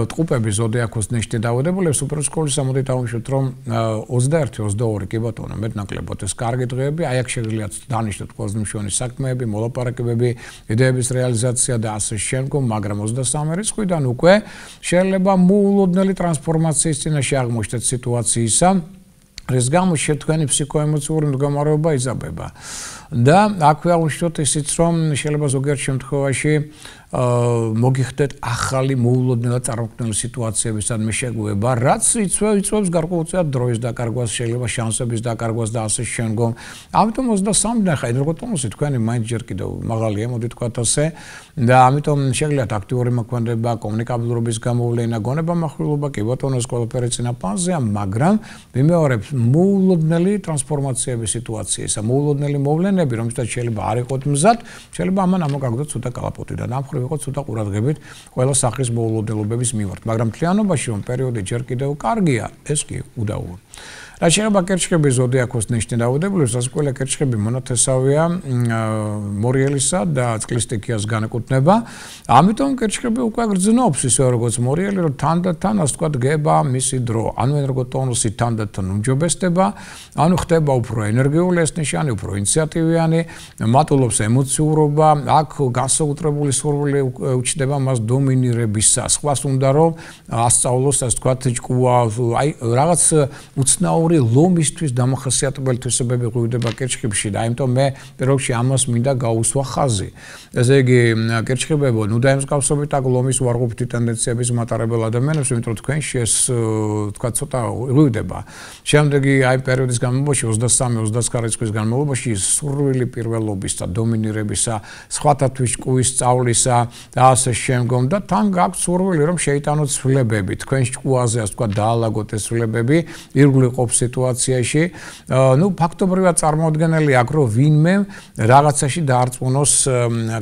ტყუპების ზოდიაქოს ნიშნით დაავადებულებს, უპირველეს მოდით დავუშვათ, რომ 21-22 კი ბატონო, მეტნაკლებად ეს კარგი დღეები, აი აქ შეგვიძლია დანიშნოთ ყველაზე მნიშვნელოვანი საქმეები, მოლაპარაკებები, იდეების რეალიზაცია და ასე შემდგომ, მაგრამ 23 რიცხვიდან უკვე შეიძლება მოულოდნელი ტრანსფორმაციის წინაშე აღმოჩნდეთ სიტუაციისა, რის გამოც თქვენი ფსიქოემოციური მდგომარეობა იზაბება. და აქვე აღვნიშნოთ ისიც, რომ შეიძლება ზოგიერთ შემთხვევაში მოგიხდეთ ახალი მოულოდნელად წარმოქმნილი სიტუაციების შეგვება, რაც იწვევს გარკვეულწილად დროის დაკარგვას, შეიძლება შანსების დაკარგვას და ასე შემდგომ. ამიტომ 23 ნახა ენერგოტონუსი თქვენი მაინც ჯერ კიდევ მაღალია, მოდით ვთქვათ ასე, და ამიტომ შეგიძლიათ აქტიური მოქმედება, კომუნიკაბილურობის გამოვლენა, გონებამახვილობა, კი ბატონო, ეს ყველაფერი წინაპანზეა, მაგრამ მიმეორებს მოულოდნელი ტრანსფორმაციების სიტუაციისა, მოულოდნელი მოვლენები, რომელსაც შეიძლება არ იყოთ მზად, შეიძლება ამან ამოგაგდოთ ცოტა კალაპოტი და დამხრივ იყოთ ცოტა ყურადღებით ყველა სახის მოულოდნელობების მიმართ, მაგრამ მთლიანობაში რომ პერიოდი ჯერ კიდევ კარგია, ეს კი უდაოა. რაც შეიძლება კერჩხების ზოდიაქოს ნიშნით დაავადებლებს, ასე ყველა კერჩხები მონათესავეა მორიელისა და წყლის სტიქიას განეკუთვნება. ამიტომ კერჩხები უკვე გრძნობს ისე როგორც მორიელი, რომ თანდათან ასე ვთქვათ გება მისი დრო, ანუ ენერგოტონუსი თანდათან უმჯობესდება, ანუ ხდება უფრო ენერგიული ეს ნიშანი, უფრო ინიციატივიანი, მატულობს ემოციურობა, აქ განსაკუთრებული სურვილი უჩნდება მას დომინირებისას. სხვას უნდა რომ ასწავლოს ასე ვთქვათ ჭკუა, აი რაღაც უცნაური ლომისთვის დამახასიათებელი თვისებები ღვივდება კერჩხებში და ამიტომ მე პირველ რიგში ამას მინდა გაუსვა ხაზი. ესე იგი კერჩხებებო, ნუ დაემსგავსებით აქ ლომის უარყოფითი ტენდენციების მატარებელ ადამიანებს, იმიტომ რომ თქვენში ეს თქვა ცოტა ღვივდება. შემდეგი აი პერიოდის განმავლობაში 23-29 წლის განმავლობაში სურვილი პირველობისა, დომინირებისა, სხვათათვის ჭკუის სწავლისა და ასე შემდგომ და თან გაქვთ სურვილი რომ შეიტანოთ ცვლილებები, თქვენ ჭკუაზე ასე თქვა დაალაგოთ ეს ცვლილებები, ირგვლივ სიტუაციაში, ну ფაქტობრივად წარმოუდგენელი აქვს რომ ვინმე რაღაცაში დაარწმუნოს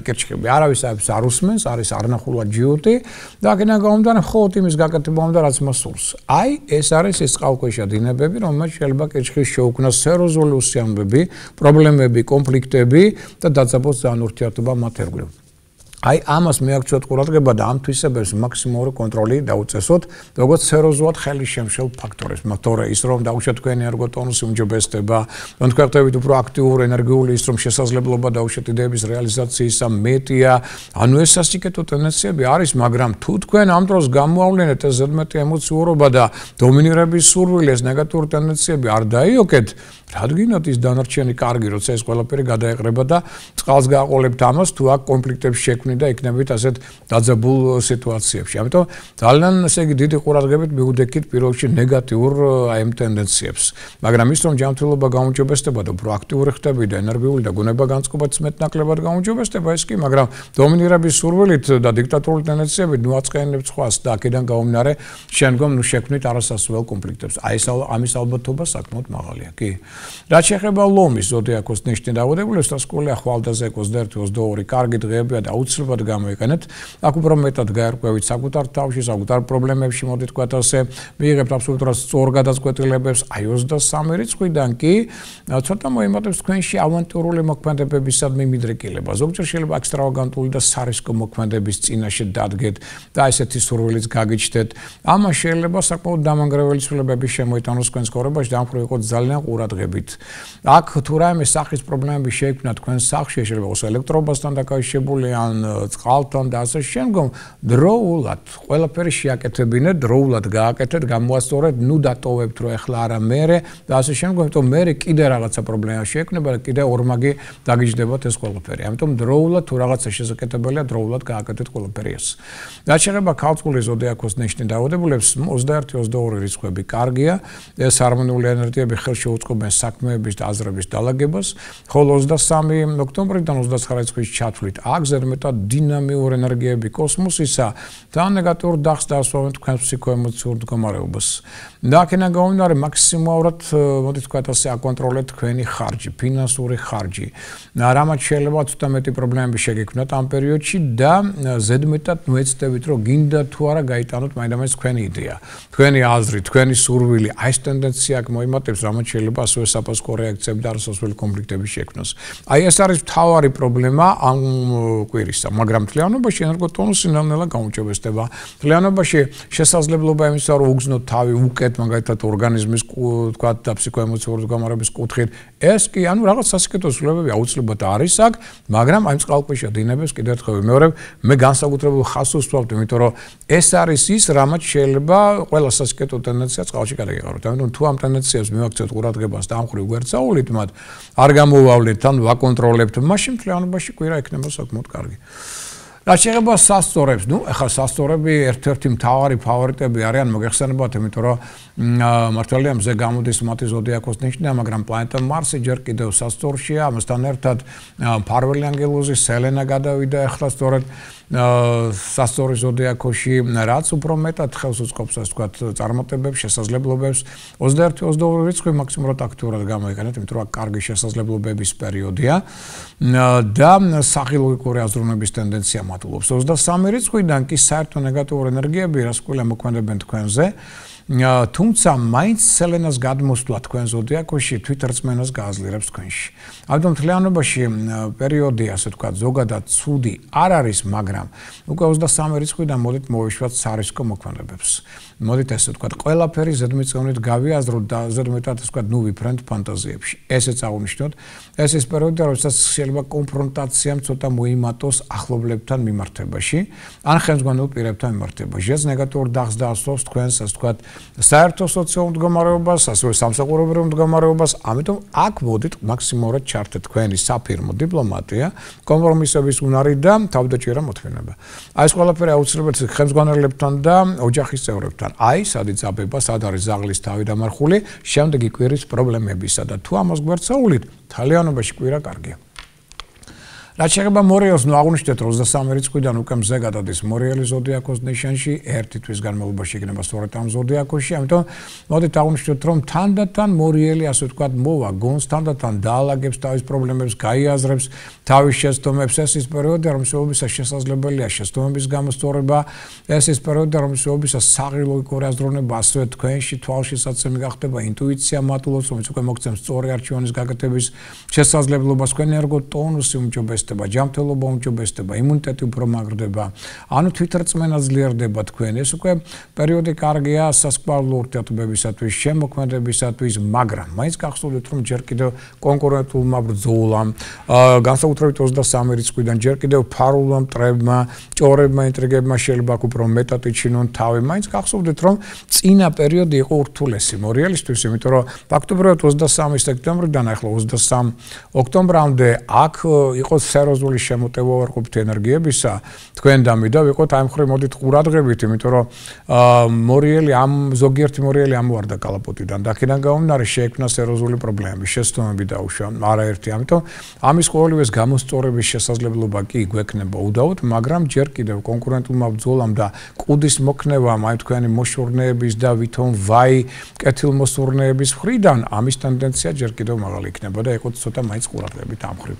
კერჩხები. არავის არ უსმენს, არის არნახულად ჯიუტი და აქედან გამომდინარე მხოლოდ იმის გაკეთება უნდა რაც მას სურს. აი ეს არის ეს წყალქვეშა დინებები, რომელმაც შეიძლება კერჩხის შეუქმნას სერიოზული უსიამოვნებები, პრობლემები, კონფლიქტები და დაძაბოს ძალიან ურთიერთობა მათ ერთგვარ. აი ამას მიაქცევთ ყურადღება და ამ თვისებებს მაქსიმალური კონტროლი დაუწესოთ, როგორც სერიოზულად ხელი შემშელ ფაქტორებს. თორე ის რომ დაუშვათ თქვენი ენერგოტონუსი უმჯობესდება, რომ თქვენ ხდებით უფრო აქტიური, ენერგიული, ის რომ შესაძლებლობა დაუშვათ იდეების რეალიზაციისა მეტია, ანუ ეს სასიკეთო ტენდენციები არის, მაგრამ თუ თქვენ ამ დროს გამოავლენეთ ეს ზედმეტი ემოციურობა და დომინირების სურვილი, ეს ნეგატიური ტენდენციები არ დაიოკეთ, რადგანაც ის დანარჩენი კარგი, როცა ეს ყველაფერი გადაეყრება და წყალს გააყოლებთ ამას, თუ აქ კონფლიქტებს შექმნით და იქნებით ასეთ დაძაბულ სიტუაციებში. ამიტომ ძალიან ესე იგი დიდი ყურადღებით მიუდექით პირველ რიგში ნეგატიურ ამ ტენდენციებს. მაგრამ ის რომ ჯანმრთელობა გაუმჯობესდება და უფრო აქტიური ხდები და ენერგიული და გუნება განწყობაც მეტნაკლებად გაუმჯობესდება, ეს კი, მაგრამ დომინირების სურვილით და დიქტატორული ტენდენციებით ნუ აწყენებთ სხვას და აქედან გამომდინარე შემდგომ ნუ შექმნით არასასურველ კონფლიქტებს. აი ეს ამის ალბათობა საკმაოდ მაღალია, კი. რაც შეეხება ლომის ზოდიაქოს ნიშნით დაავადებლებს, დასკვნილია ხვალდაზე 21-22 კარგი დღეებია და აუცილებლად გამოიყენეთ. აქ უფრო მეტად გაერკვევით საკუთარ თავში, საკუთარ პრობლემებში, მოდით ვთქვათ ასე, მიიღებთ აბსოლუტურად სწორ გადაწყვეტილებებს. აი 23 რიცხვიდან კი ცოტა მოიმატებს თქვენში ავანტურული მოქმედებებისადმი მიდრეკილება. ზოგჯერ შეიძლება ექსტრავაგანტული და სარისკო მოქმედების წინაშე დადგეთ და ესეთი სურვილიც გაგიჩნდეთ. ამას შეიძლება საკმაოდ დამანგრეველი ცვლილებები შემოიტანოს თქვენს ცხოვრებაში და ამ მხრივ იყოთ ძალიან ყურადღებით. აქ თუ რაიმე სახის პრობლემები შეიქმნა თქვენს სახლში, შეიძლება იყოს ელექტროობასთან დაკავშირებული ან წყალთან და ასე შემდგომ, დროულად ყველაფერი შეაკეთებინეთ, დროულად გააკეთეთ, გამოასწორეთ, ნუ დატოვებთ რომ ეხლა არა მერე და ასე შემდგომ, იმიტომ მერე კიდე რაღაცა პრობლემა შეექმნება და კიდე ორმაგი დაგიჯდებათ ეს ყველაფერი. ამიტომ დროულად თუ რაღაცა შესაძლებელია, დროულად გააკეთეთ ყველაფერი ეს. რაც შეეხება ქალწულის ზოდიაქოს ნიშნით დაავადებლებს, 21-22 რიცხვები კარგია, ეს ჰარმონიული ენერგიები ხელშეუწყობენ საქმეების და აზრების დალაგებას, ხოლო 23 ოქტომბრიდან 29 წლის ჩათვლით აქ ზედმეტად დინამიური ენერგიები კოსმოსისა და ნეგატიურ დახს დაასვავენ თქვენს ფსიქოემოციურ მდგომარეობას. და აქედან გამომდინარე მაქსიმალურად მოდით ვთქვათ ასე აკონტროლეთ თქვენი ხარჯი, ფინანსური ხარჯი. რამაც შეიძლება ცოტა მეტი პრობლემები შეგექმნათ ამ პერიოდში და ზედმეტად მოეცდებით რომ გინდა თუ არა გაიტანოთ მაინდამაინც თქვენი იდეა, თქვენი აზრი, თქვენი სურვილი, აი ეს ტენდენცია აქ მოიმატებს, რამაც შეიძლება ასევე საფასკო რეაქციები და არასასურველი კონფლიქტები შექმნას. აი ეს არის მთავარი პრობლემა ამ კვირისა, მაგრამ მთლიანობაში ენერგოტონუსი ნელ-ნელა გაუმჯობესდება. მთლიანობაში შესაძლებლობა იმისა, რომ უგზნოთ თავი უკეთ, მაგალითად ორგანიზმის თქვათ და ფსიქოემოციური მდგომარეობის კუთხით, ეს კი ანუ რაღაც სასიკეთო ცვლილებები აუცილებლად არის აქ, მაგრამ აი წყალქვეშა დინებებს კიდევ ერთხელ ვიმეორებ, მე განსაკუთრებულ ხაზს ვსვამთ, იმიტომ რომ ეს არის ის, რამაც შეიძლება ყველა სასიკეთო ტენდენცია წყალში გადაიღაროთ. ამიტომ თუ ამ ტენდენციებს მივაქცევთ ყურადღებას და ამ ხრივ გვერდსაულით მათ არ გამოვავლეთ ან ვაკონტროლებთ, მაშინ მთლიანობაში კვირა იქნება საკმაოდ კარგი. რაც შეეხება სასწორებს, ეხლა სასწორები ერთ-ერთი მთავარი ფავორიტები არიან, მოგეხსენებათ, იმიტომ რომ მართალია მზე გამოდის მათი ზოდიაქოს ნიშნა, მაგრამ პლანეტა მარსი ჯერ კიდევ სასწორშია, ამასთან ერთად მფარველი ანგელოზი სელენა გადავიდა ეხლა სწორედ სასწორის ზოდიაქოში, რაც უფრო მეტად ხელს უწყობს, ასე ვთქვათ, წარმატებებს, შესაძლებლობებს. 21-22 რიცხვი მაქსიმუმად აქტუურად გამოიყენეთ, იმიტომ რომ კარგი შესაძლებლობების პერიოდია და სახილოგიკური აზროვნების ტენდენცია მატულობს. 23 რიცხვიდან კი საერთო ნეგატიური ენერგიები რასკვლელი მოქმედებენ თქვენზე. თუმცა მაინც სელენას გადმოსვლა თქვენ ზოდიაქოში თვითრწმენას გააძლიერებს თქვენში. ამიტომ მთლიანობაში პერიოდი, ასე ვთქვათ, ზოგადად ცუდი არ არის, მაგრამ უკვე 23 რიცხვიდან მოდით მოვიშვათ სარისკო მოქმედებებს. მოდით ესე ვთქვათ, ყველაფერი ზედმიწევნით გავიაზროთ და ზედმეტად ასე ვთქვათ, ვიფრენთ ფანტაზიებში. ესეც აღნიშნოთ, ეს ის პერიოდი, როდესაც შეიძლება კონფრონტაციამ ცოტა მოიმატოს ახლობლებთან მიმართებაში, ან ხელმძღვანელ პირებთან მიმართებაში. ეს ნეგატიურ დახს დაასწრობს თქვენს, ასე ვთქვათ, საერთო სოციალურ მდგომარეობას, ასევე სამსახურებრივ მდგომარეობას, ამიტომ აქ მოდით მაქსიმალურად ჩართეთ თქვენი საფირმო დიპლომატია, კომპრომისების უნარი და თავდაჭერა მოთმინება. აი ეს ყველაფერი აუცილებლად ხელმძღვანელებთან და ოჯახის წევრებთან. აი, სად იწაბება, სად არის ზაღლის თავი დამარხული, შემდეგი კვირის პრობლემებისა და თუ ამას გვერდსაულით, თალიანობაში კვირა კარგია. რაც შეეხება მორიელს, აღნიშნეთ 23 რიცხვიდან უკვე მზე გადადის მორიელი ზოდიაქოს ნიშანში, ერთი თვის განმავლობაში იქნება სწორედ ამ ზოდიაქოში, ამიტომ მოდით აღნიშნოთ, რომ თანდათან მორიელი, ასე ვთქვათ, მოვა გონს, თანდათან დაალაგებს თავის პრობლემებს, გაიაზრებს თავის შეცდომებს. ეს ის პერიოდი, რომელშიც შესაძლებელია შეცდომების გამოსწორება, ეს ის პერიოდი, რომელშიც საღილოგიკური აზროვნება, ასევე თქვენში თვალშისაცემი გახდება, ინტუიცია მატულობს, რომელიც უკვე მოგცემს სწორი არჩევანის გაკეთების შესაძლებლობას, თქვენი ერგოტონუსი უმჯობესდება, ჯანმრთელობა უმჯობესდება, იმუნიტეტი უფრო მაგრდება, ანუ თვითრწმენა ძლიერდება თქვენ. ეს უკვე პერიოდი კარგია სასკვალო ურთიერთობებისათვის, შემოქმედებისათვის, მაგრამ მაინც გახსოვდეთ, რომ ჯერ კიდევ კონკურენტულმა ბრძოლამ, განსაკუთრებით 23 რიცხვიდან ჯერ კიდევ ფარულმა მტრებმა, ჭორებმა, ინტრიგებმა შეიძლება უფრო მეტად იჩინონ თავი. მაინც გახსოვდეთ, რომ წინა პერიოდი იყო ურთულესი მორიელისთვის, იმიტომ რომ ფაქტობრივად 23 სექტემბრიდან ახლა 23 ოქტომბრამდე აქ იყო სერიოზული შემოტევა ვარყოფითი ენერგიებისა, თქვენ და მე და ვიყოთ აი მხრივ მოდით ყურადღებით, იმიტომ რომ მორიელი ზოგიერთი მორიელი ამოვარდა კალაპოტიდან და აქედან გამომდინარე შეექმნა სერიოზული პრობლემები, შეცდომები დაუშვა არაერთი, ამიტომ ამის ყოველივეს გამოსწორების შესაძლებლობა კი გვექნება უდაოდ, მაგრამ ჯერ კიდევ კონკურენტულმა ბრძოლამ და კუდის მოქნევამ აი თქვენი მოშორნეების და ვითომ ვაი კეთილმოსურნეების მხრიდან ამის ტენდენცია ჯერ კიდევ მაღალი იქნება და იყოთ ცოტა მაინც ყურადღებით ამ მხრივ.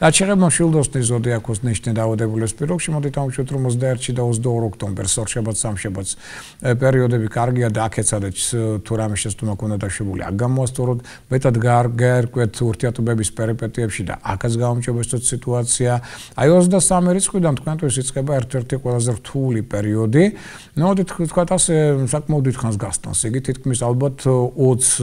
რაც შეეხება მშვილდოსნის ზოდიაქოს ნიშნე დაავადებულის პირობებში, მოდით ავუშვათ, რომ 21 და 22 ოქტომბერს ორშაბათს სამშაბათს პერიოდები კარგია და აქეცადეთ თუ რამე შეცდომა ქონდა დაშვებული, აქ გამოასწოროთ, მეტად გაერკვეთ ურთიერთობების პერიპეტიებში და აქაც გაუმჯობესოთ სიტუაცია. აი 23 რიცხვიდან თქვენთვის იწყება ერთ-ერთი ყველაზე რთული პერიოდი. მოდით ვთქვათ ასე, საკმაოდ დიდხანს გასტანს. იგი თითქმის ალბათ 20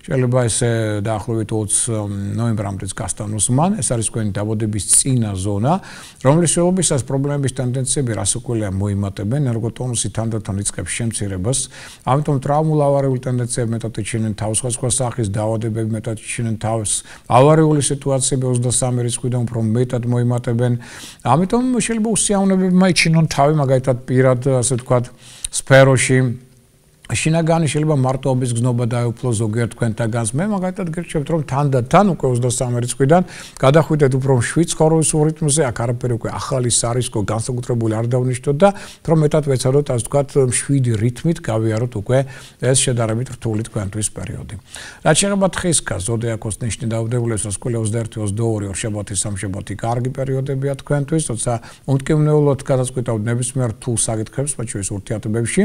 შეიძლება ესე დაახლოებით 20 ნოემბრამდეც გასტანოს მან. ეს არის თქვენი დაბადების წინა ზონა, რომლის შენობისას პრობლემების ტენდენციები რასაკვირველია მოიმატებენ, ერგოტონუსი თანდათან იწყებს შემცირებას, ამიტომ ტრავმულ-ავარიული ტენდენციები მეტად იჩენენ თავს, სხვა სახის დაავადებები მეტად იჩენენ თავს, ავარიული სიტუაციები 23 რიცხვიდან უფრო მეტად მოიმატებენ, ამიტომ შეიძლება უსიამოვნებებმა იჩინონ თავი, მაგალითად პირად, ასე ვთქვათ, სფეროში. შინაგანი შეიძლება მარტოობის გზნობა დაეუფლო ზოგიერთ თქვენთაგანს. მე მაგალითად გირჩევთ, რომ თანდათან უკვე 23 რიცხვიდან გადახვიდეთ უფრო მშვიდ ცხოვრების რიტმზე, აქ არაფერი უკვე ახალი სარისკო განსაკუთრებული არ დავნიშნოთ და რომ მეტად ვეცადოთ, ასე ვთქვათ, მშვიდი რიტმით გავიაროთ უკვე ეს შედარებით რთული თქვენთვის პერიოდი. რაც შეეხება თხისკას, ზოდიაქოს ნიშნი დაავადებულებს, რასკვლელი 21-22 ორშაბათი, სამშაბათი კარგი პერიოდებია თქვენთვის, თორსა უმტკივნეულოდ გადაწყვეტავთ ნებისმიერ რთულ საკითხებს, მათ შორის ურთიერთობებში,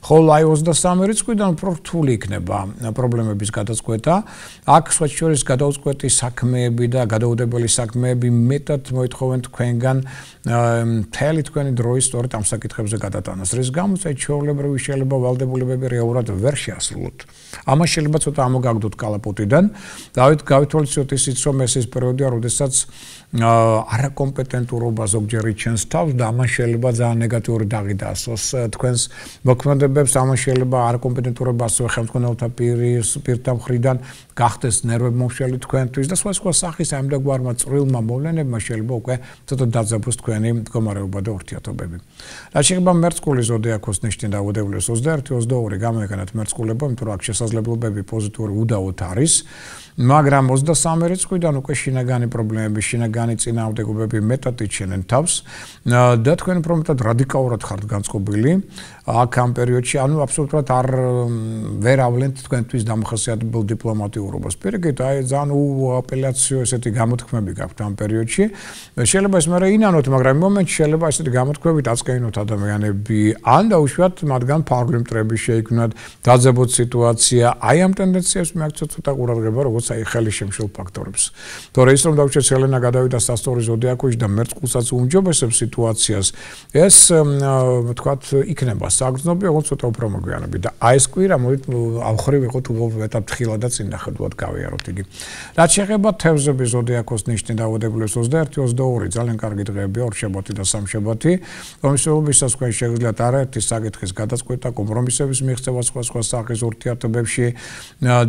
ხოლო აი 23 რიცხვიდან უფრო რთული იქნება პრობლემების გადაწყვეტა. აქ სხვა შორის გადაუწყვეტი საქმეები და გადაუდებელი საქმეები მეტად მოითხოვენ თქვენგან მთელი თქვენი დროის სწორედ ამ საკითხებზე გადატანას. რის გამოც ჩვეულებრივი შეიძლება ვალდებულებები რეალურად ვერ შეასრულოთ. ამას შეიძლება ცოტა ამოგაგდოთ კალაპოტიდან. გავითვალისწინოთ ისიც, რომ ეს ის პერიოდია, როდესაც არაკომპეტენტურობა ზოგჯერ იჩენს თავს და ამან შეიძლება ძალიან ნეგატიური დაღი დაასვას თქვენს მოქმედებებს, ამან შეიძლება ეხება არკომპეტენტურობა ასევე ხელმძღვანელთა პირთა მხრიდან გახდეს ნერვებმომშველი თქვენთვის და სხვა სახის ამდაგვარმა წვრილმა მოვლენებმა შეიძლება უკვე ცოტა დაძაბოს თქვენი მდგომარეობა და ურთიერთობები. რაც შეეხება მერწყულის ზოდიაქოს ნიშნის დაავადებას 21-22 გამოიყენეთ მერწყულებო, იმიტომ რომ აქ შესაძლებლობები პოზიტიური უდაოდ არის. მაგრამ 23 რიცხვიდან უკვე შინაგანი პრობლემები, შინაგანი წინააღმდეგობები მეტად იჩენენ თავს და თქვენ უფრო მეტად რადიკალურად ხართ განწყობილი აქ ამ პერიოდში, ანუ აბსოლუტურად ვერ ავლენთ თქვენთვის დამახასიათებელ დიპლომატიურობას. პირიქით, აი ძალიან უაპელაციო ესეთი გამოთქმები გაქვთ ამ პერიოდში. შეიძლება ეს მერე ინანოთ, მაგრამ იმ მომენტში შეიძლება ესეთი გამოთქმებით აწკეინოთ ადამიანები, ან დაუშვათ მათგან ფარგლი მტრები შეიქმნათ, დაძაბოთ სიტუაცია. აი ამ ტენდენციებს მე აქ ცოტა ყურადღება როგორც აი ხელი შემშლ ფაქტორებს. თორე ის რომ დავუშვათ ელენა გადავიდა სასტორის ზოდიაქოში და მერწყულსაც უმჯობესებს სიტუაციას, ეს თქვათ იქნება საგრძნობი, ოღონდ ცოტა უფრო მოგვიანები და აი ეს კვირა მოდით ავხრივ იყოთ მეტად თხილა და წინ ნახევარად გავიაროთ იგი. რაც შეეხება თევზების ზოდიაქოს ნიშნის დაავადებას 21-22 ძალიან კარგი დღეებია, ორშაბათი და სამშაბათი. კომისიობისას თქვენ შეგიძლიათ არაერთი საკითხის გადაწყვეტა, კომპრომისების მიღწევა სხვა სახის ურთიერთობებში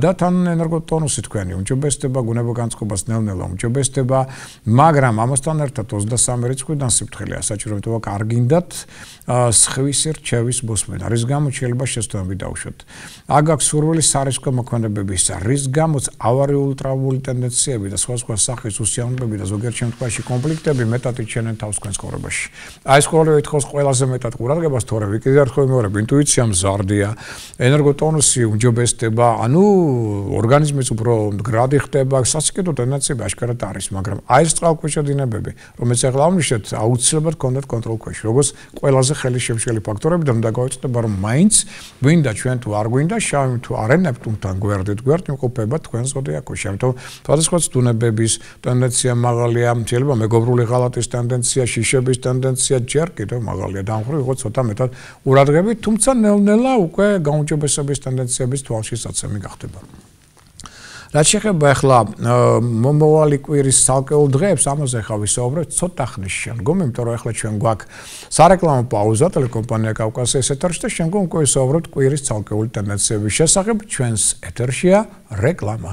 და თან ენერგოტონუსი თქვენი უმჯობესდება, გუნება განწყობას ნელ-ნელა უმჯობესდება, მაგრამ ამასთან ერთად 23 რიცხვიდან სიფრთხილეა საჭირო, იმიტომ რომ არ გინდათ სხვისი რჩევის მოსმენა, რის გამოც შეიძლება შეცდომები დავუშვათ. აქ აქვს სურვილი სარისკო მოქმედებებისა, რის გამოც ავარიული ტრავმული ტენდენციები და სხვა სახის უსიამოვნებები და ზოგიერთ შემთხვევაში კონფლიქტები მეტად იჩენენ თავს თქვენ ცხოვრებაში. აი ეს ყოველივე ითხოვს ყველაზე მეტად ყურადღებას, თორე ვიკიდე ერთხელ მეორე ინტუიცია მზარდია, ენერგოტონუსი უმჯობესდება, ანუ ორგანიზმის უფრო მდგრადი ხდება, სასიკეთო ტენდენციები აშკარად არის, მაგრამ აი ეს წყალქვეშა დინებები, რომელიც ახლა აღვნიშნეთ, აუცილებლად გქონდეთ კონტროლქვეშ, როგორც ყველაზე ხელისშემშელი ფაქტორები და უნდა გავიწყდება, რომ მაინც გვინდა ჩვენ თუ არ გვინდა, შავი თუ არა ნეპტუნთან გვერდით იმყოფება თქვენ ზოდიაქოში. ამიტომ სხვადასხვა ცდუნებების ტენდენცია მაღალია, შეიძლება მეგობრული ღალატის ტენდენცია, შიშების ტენდენცია ჯერ კიდევ მაღალია. დამხრივ იყო ცოტა მეტად ყურადღებით, თუმცა ნელ-ნელა უკვე გაუმჯობესების ტენდენციების თვალშისაცემი გახდება. რაც შეეხება ახლა მომავალი კვირის ცალკეულ დღეებს, ამაზე ხა ვისაუბრებთ ცოტა ხნის შემდგომ, იმიტომ რომ ახლა ჩვენ გვაქვს სარეკლამო პაუზა ტელეკომპანია კავკასიის ეთერში და შემდგომ უკვე ვისაუბრებთ კვირის ცალკეული ტენდენციების შესახებ. ჩვენს ეთერშია რეკლამა.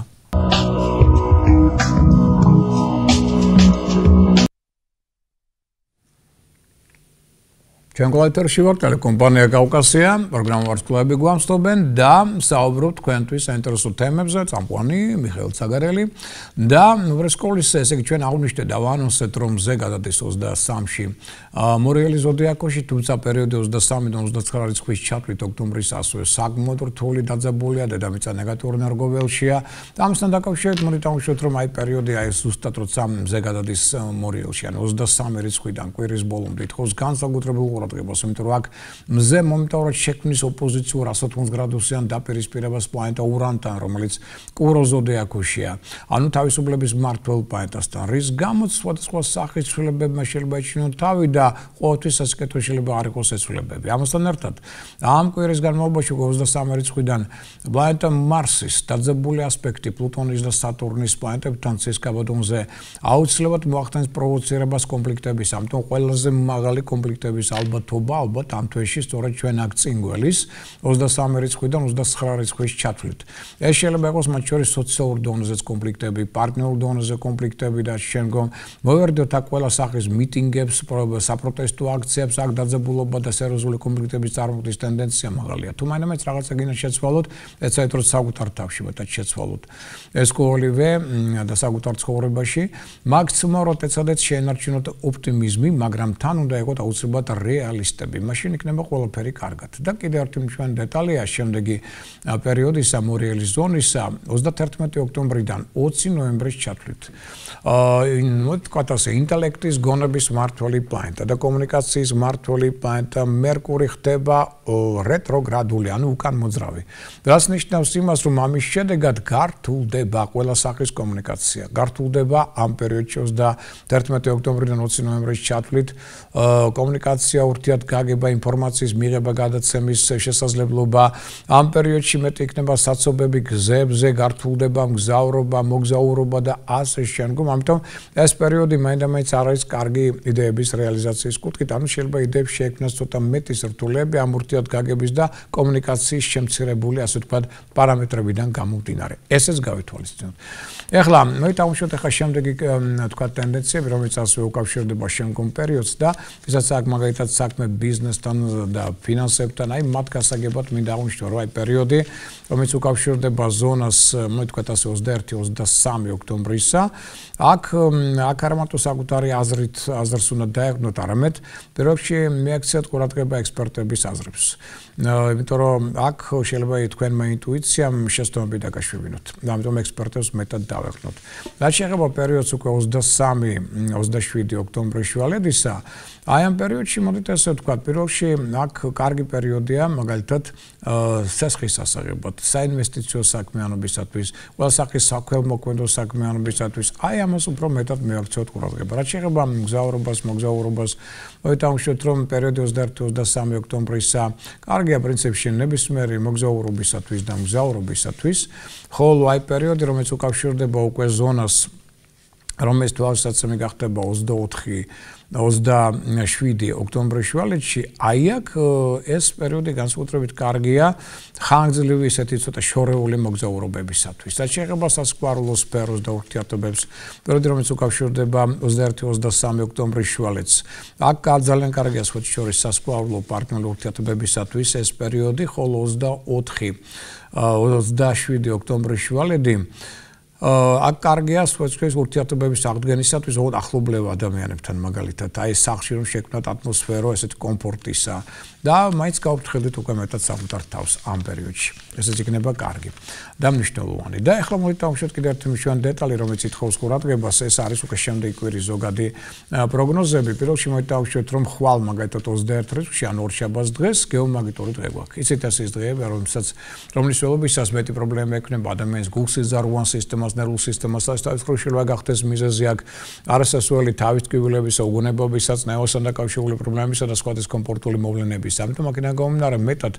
ჩვენ ეთერში ვართ ტელეკომპანია კავკასია, პროგრამა ვარსკვლავები გვამსწრობენ და საუბრობთ თქვენთვის საინტერესო თემებზე, წამყვანი მიხეილ ცაგარელი და სკოლის ესე იგი ჩვენ აღვნიშნეთ და ვანონსეთ რომ მზე გადადის 23-ში მორიელი ზოდიაქოში, თუმცა პერიოდი 23-დან 29 რიცხვის ჩათვლით ოქტომბრის ასვე საკმაოდ რთული დაძაბულია, დედამიწა ნეგატიურ ენერგოველშია და ამასთან დაკავშირებით მოდით აღვნიშნოთ რომ აი პერიოდი აი ზუსტად როცა მზე გადადის მორიელში, ანუ 23 რიცხვიდან კვირის ბოლომდე ითხოვს განსაკუთრებულ ყურადღებას, იმიტომ რომ აქ მზე მომენტურად შექმნის ოპოზიციურ 180 გრადუსიან დაპირისპირებას პლანეტა ურანთან, რომელიც კურო ზოდიაქოშია, ანუ თავისუფლების მმართველ პლანეტასთან, რის გამოც სხვადასხვა სახის ცვლილებებმა შეიძლება იჩინონ თავი და ყოველთვის სასიკეთო შეიძლება არ იყოს ეს ცვლილებები. ამასთან ერთად, ამ კვირის განმავლობაში 23 რიცხვიდან პლანეტა მარსის დაძაბული ასპექტი პლუტონის და სატურნის პლანეტებთან ცისკაბადონზე აუცილებლად მოახდენს პროვოცირებას კონფლიქტების, ამიტომ ყველაზე მაღალი კონფლიქტების ალბათობა ალბათ ამ თვეში სწორედ ჩვენ აქ წინგველის 23 რიცხვიდან 29 რიცხვის ჩათვლით. ეს შეიძლება იყოს მათ შორის სოციალურ დონეზეც კონფლიქტები, პარტნიორულ დონეზე კონფლიქტები და შემდგომ მოვერდოთ აქ ყველა სახის მიტინგებს, საპროტესტო აქციებს, აქ დაძაბულობა და სერიოზული კონფლიქტების წარმოქმნის ტენდენცია მაღალია. თუ მაინც რაღაცა გინდა შეცვალოთ, ეცადეთ რომ საკუთარ თავში მეტად შეცვალოთ. ეს ყოველივე და საკუთარ ცხოვრებაში მაქსიმალურად ეცადეთ შეენარჩუნოთ ოპტიმიზმი, მაგრამ თან უნდა იყოთ აუცილებლად რეალისტები. მაშინ იქნება ყველაფერი კარგად. და კიდევ ერთი მშვენი დეტალია შემდეგი პერიოდისა მორიელის ზონისა 31 ოქტომბრიდან 20 ნოემბრის ჩათვლით. თქვათ ასე, ინტელექტის გონების მმართველი პლანეტა და კომუნიკაციის მმართველი პლანეტა მერკური ხდება რეტროგრადული, ანუ უკან მოძრავი. რაც ნიშნავს იმას, რომ ამის შედეგად გართულდება ყველა სახის კომუნიკაცია. გართულდება ამ პერიოდში 31 ოქტომბრიდან 20 ნოემბრის ჩათვლით კომუნიკაცია, ურთიერთ გაგება, ინფორმაციის მიღება, გადაცემის შესაძლებლობა. ამ პერიოდში მეტი იქნება საცობები გზებზე, გართულდება, მგზავრობა, მოგზაურობა და ასე შემდგომ. ამიტომ ეს პერიოდი მაინდამაინც არ არის კარგი იდეების რეალიზაციის კუთხით. ანუ შეიძლება იდეებს შეექმნას ცოტა მეტი სრთულეები ამ ურთიერთ გაგების და კომუნიკაციის შემცირებული, ასე ვთქვათ, პარამეტრებიდან გამომდინარე. ესეც გავითვალისწინოთ. ეხლა მოითამაშოთ შემდეგი ვთქვათ ტენდენციები, რომელიც ასევე უკავშირდება შემდგომ პერიოდს და ვისაც აქ მაგალითად საქმე ბიზნესთან და ფინანსებთან, აი მათ გასაგებად მინდა აღნიშნო, რომ აი პერიოდი, რომელიც უკავშირდება ზონას, ვთქვათ ასე 21-23 ოქტომბრისა, აქ არ მარტო საკუთარი აზრს უნდა დაეღვნოთ, არამედ პირველ რიგში მიაქციათ ყურადღება ექსპერტების აზრებს. იმიტომ რომ აქ შეიძლება თქვენმა ინტუიციამ შეცდომები დაგაშვებინოთ. ამიტომ ექსპერტებს მეტად დავეღვნოთ. რაც შეეხება პერიოდს უკვე 23-27 ოქტომბრის შუალედისა, აი ამ პერიოდში მოდით ესე ვთქვათ, პირველ რიგში აქ კარგი პერიოდია, მაგალითად, სესხის სასაღებად, საინვესტიციო საქმიანობისათვის, ყველა სახის საქველმოქმედო საქმიანობისათვის, აი ამას უფრო მეტად მიაქციოთ ყურადღება. რაც შეეხება მგზავრობას, მოგზაურობას, მოითამაშოთ, რომ პერიოდი 21-23 ოქტომბრისა კარგია პრინციპში ნებისმიერი მოგზაურობისათვის და მგზავრობისათვის, ხოლო აი პერიოდი, რომელიც უკავშირდება უკვე ზონას, რომელიც თვალსაცემი გახდება 24-27 ოქტომბრის შუალედში, აი აქ ეს პერიოდი განსაკუთრებით კარგია ხანგრძლივი ისეთი ცოტა შორეული მოგზაურობებისათვის. რაც შეეხება სასიყვარულო სფეროს და ურთიერთობებს, პერიოდი, რომელიც უკავშირდება 21-23 ოქტომბრის შუალედს, აქ ძალიან კარგია სხვათა შორის სასიყვარულო პარტნიორულ ურთიერთობებისათვის ეს პერიოდი, ხოლო 24-27 ოქტომბრის შუალედი აქ კარგია სხვადასხვა ურთიერთობების აღდგენისათვის, ოღონდ ახლობლებ ადამიანებთან, მაგალითად, აი სახლში რომ შექმნათ ატმოსფერო ესეთი კომფორტისა და მაინც გავფრთხილდით უკვე მეტად საკუთარ თავს ამ პერიოდში. ესეც იქნება კარგი და მნიშვნელოვანი. და ეხლა მოითამაშოთ კიდევ ერთი მნიშვნელოვანი დეტალი, რომელიც ითხოვს ყურადღებას, ეს არის უკვე შემდეგი კვირის ზოგადი პროგნოზები. პირველ რიგში მოითამაშოთ, რომ ხვალ მაგალითად 21 რიცხვში, ანუ ორშაბათს დღეს გეომაგნიტური დღე გვაქვს. იცით ეს დღეები, რომლის ველობისას მეტი პრობლემა ექნება ადამიანის გულსიზარვან სისტემას, ნერვულ სისტემას, შეიძლება გახდეს მიზეზი აქ არასასურველი თავის ტკივილებისა, უგონებობისა, ნერვოსთან დაკავშირებული პრობლემებისა და სხვა დისკომფორტული მოვლენების. ამიტომ აქედან გამომდინარე მეტად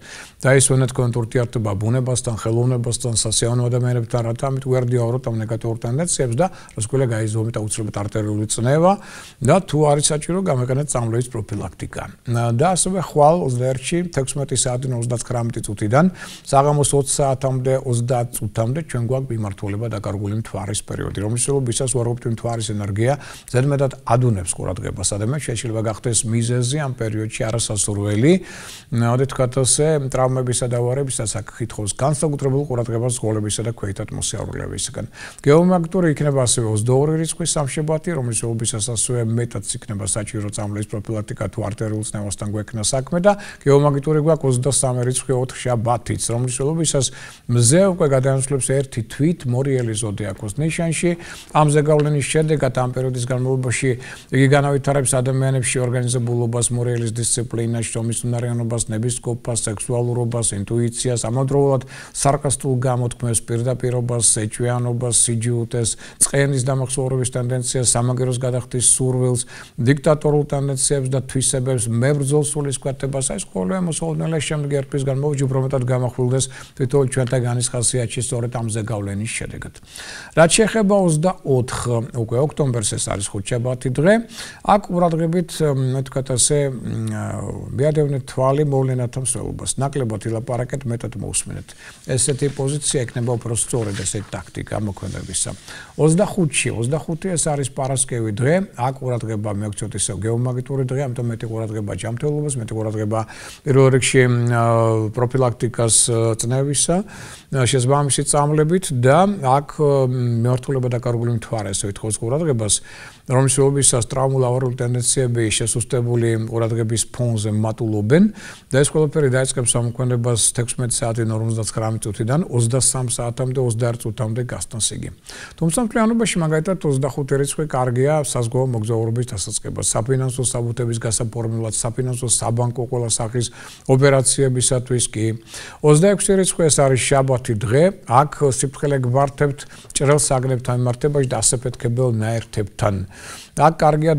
დაისვენეთ თქვენ ურთიერთობა ბუნებასთან, ხელოვნებასთან, სასიამოვნო ადამიანებთან, რათა ამით გვერდიაუროთ ამ ნეგატიურ ტენდენციებს და რასკვირა გაიზომეთ აუცილებლად არტერიული წნევა და თუ არის საჭირო გამეყენეთ წამლების პროფილაქტიკა. და ასევე ხვალ 21-ში 16 საათიდან 39 წუთიდან საღამოს 20 საათამდე 30 წუთამდე ჩვენ გვაქვს მიმართულება დაკარგული მთვარის პერიოდი, რომლის შეფასებას ვარაუდობთ მთვარის ენერგია ზედმეტად ადუნებს ყურადღებას ადამიანს, შეიძლება გახდეს მიზეზი ამ პერიოდში არასასურველი ვთქვათ ასე, ტრავმებისა და ავარიებისაც აქ ითხოვს განსაკუთრებულ ყურადღებას ზღოლებისა და ქვეით ატმოსფერულებისგან. გეომაგნიტური იქნება ასევე 22 რიცხვის სამშაბათი, რომლის შეფასებას ასევე მეტად იქნება საჭირო წამლების პროფილაქტიკა თუ არტერიულ წნევასთან გვექნა საქმე და გეომაგნიტური გვაქვს 23 რიცხვი 4 შაბათიც, რომლის შეფასებას მზე უკვე გადაანაცვლებს ერთი თვით მორიელი ზოდიაქოს ნიშანში. ამ ზეგავლენის შედეგად ამ პერიოდის განმავლობაში იგი განავითარებს ადამიანებში ორგანიზებულობას, მორიელის დისციპლინას, შრომის უნარიანობას, ნებისყოფას, სექსუალურობას, ინტუიციას, ამავდროულად სარკასტულ გამოთქმებს, პირდაპირობას, ეჭვიანობას, სიჯუტეს, წყენის დამახსოვრების ტენდენციას, სამაგეროს გადახდის სურვილს, დიქტატორულ ტენდენციებს და თვისებებს, მებრძოლ სულისკვეთებას, ეს ყოველივე მოსავალნელი შემდეგი ერთის განმავლობაში უფრო მეტად გამახვილდეს თვითონ ჩვენთან განისხასიათში სწორედ ამ ზეგავლენის შედეგად. რაც შეეხება 24 უკვე ოქტომბერს, ეს არის ხუთშაბათი დღე, აქ ყურადღებით ვთქვათ ასე მიადევნეთ თვალი მოვლენათა მსვლელობას, ნაკლებად ილაპარაკეთ, მეტად მოусმინეთ. ესეთი პოზიცია ექნება უფრო სწორედ ესეთი ტაქტიკა მოქმედებისა. 25 ეს არის პარასკევი დღე, აქ ყურადღება მიაქციოთ ისევ გეომაგნიტური დღე, ამიტომ მეტი ყურადღება ჯანმრთელობას, მეტი ყურადღება პირველ რიგში პროფილაქტიკას წნევისა, შესაბამისი წამლებით და აქ მიმართულება დაკარგული მთვარე ესე ითხოვს ყურადღებას, რომლის შეფასებას ტრავმულ ავარიულ ტენდენციები შესუსტებული ყურადღების ფონზე მატულობენ და ეს ყველაფერი დაიწყებს ამოქმედებას 16 საათიდან 59 წუთიდან 23 საათამდე 21 წუთამდე გასტანს იგი. თუმცა მთლიანობაში მაგალითად 25 რიცხვი კარგია საზღვაო მოგზაურობის დასაწყებას, საფინანსო საბუთების გასაფორმებლად, საფინანსო საბანკო ყველა სახის ოპერაციებისათვის კი. 26 რიცხვი ეს არის შაბათი დღე, აქ სიფრთხილე გვართებთ ჭრელ საგნებთან მიმართებაში და ასაფეთქებელ ნაერთებთან. აქ კარგია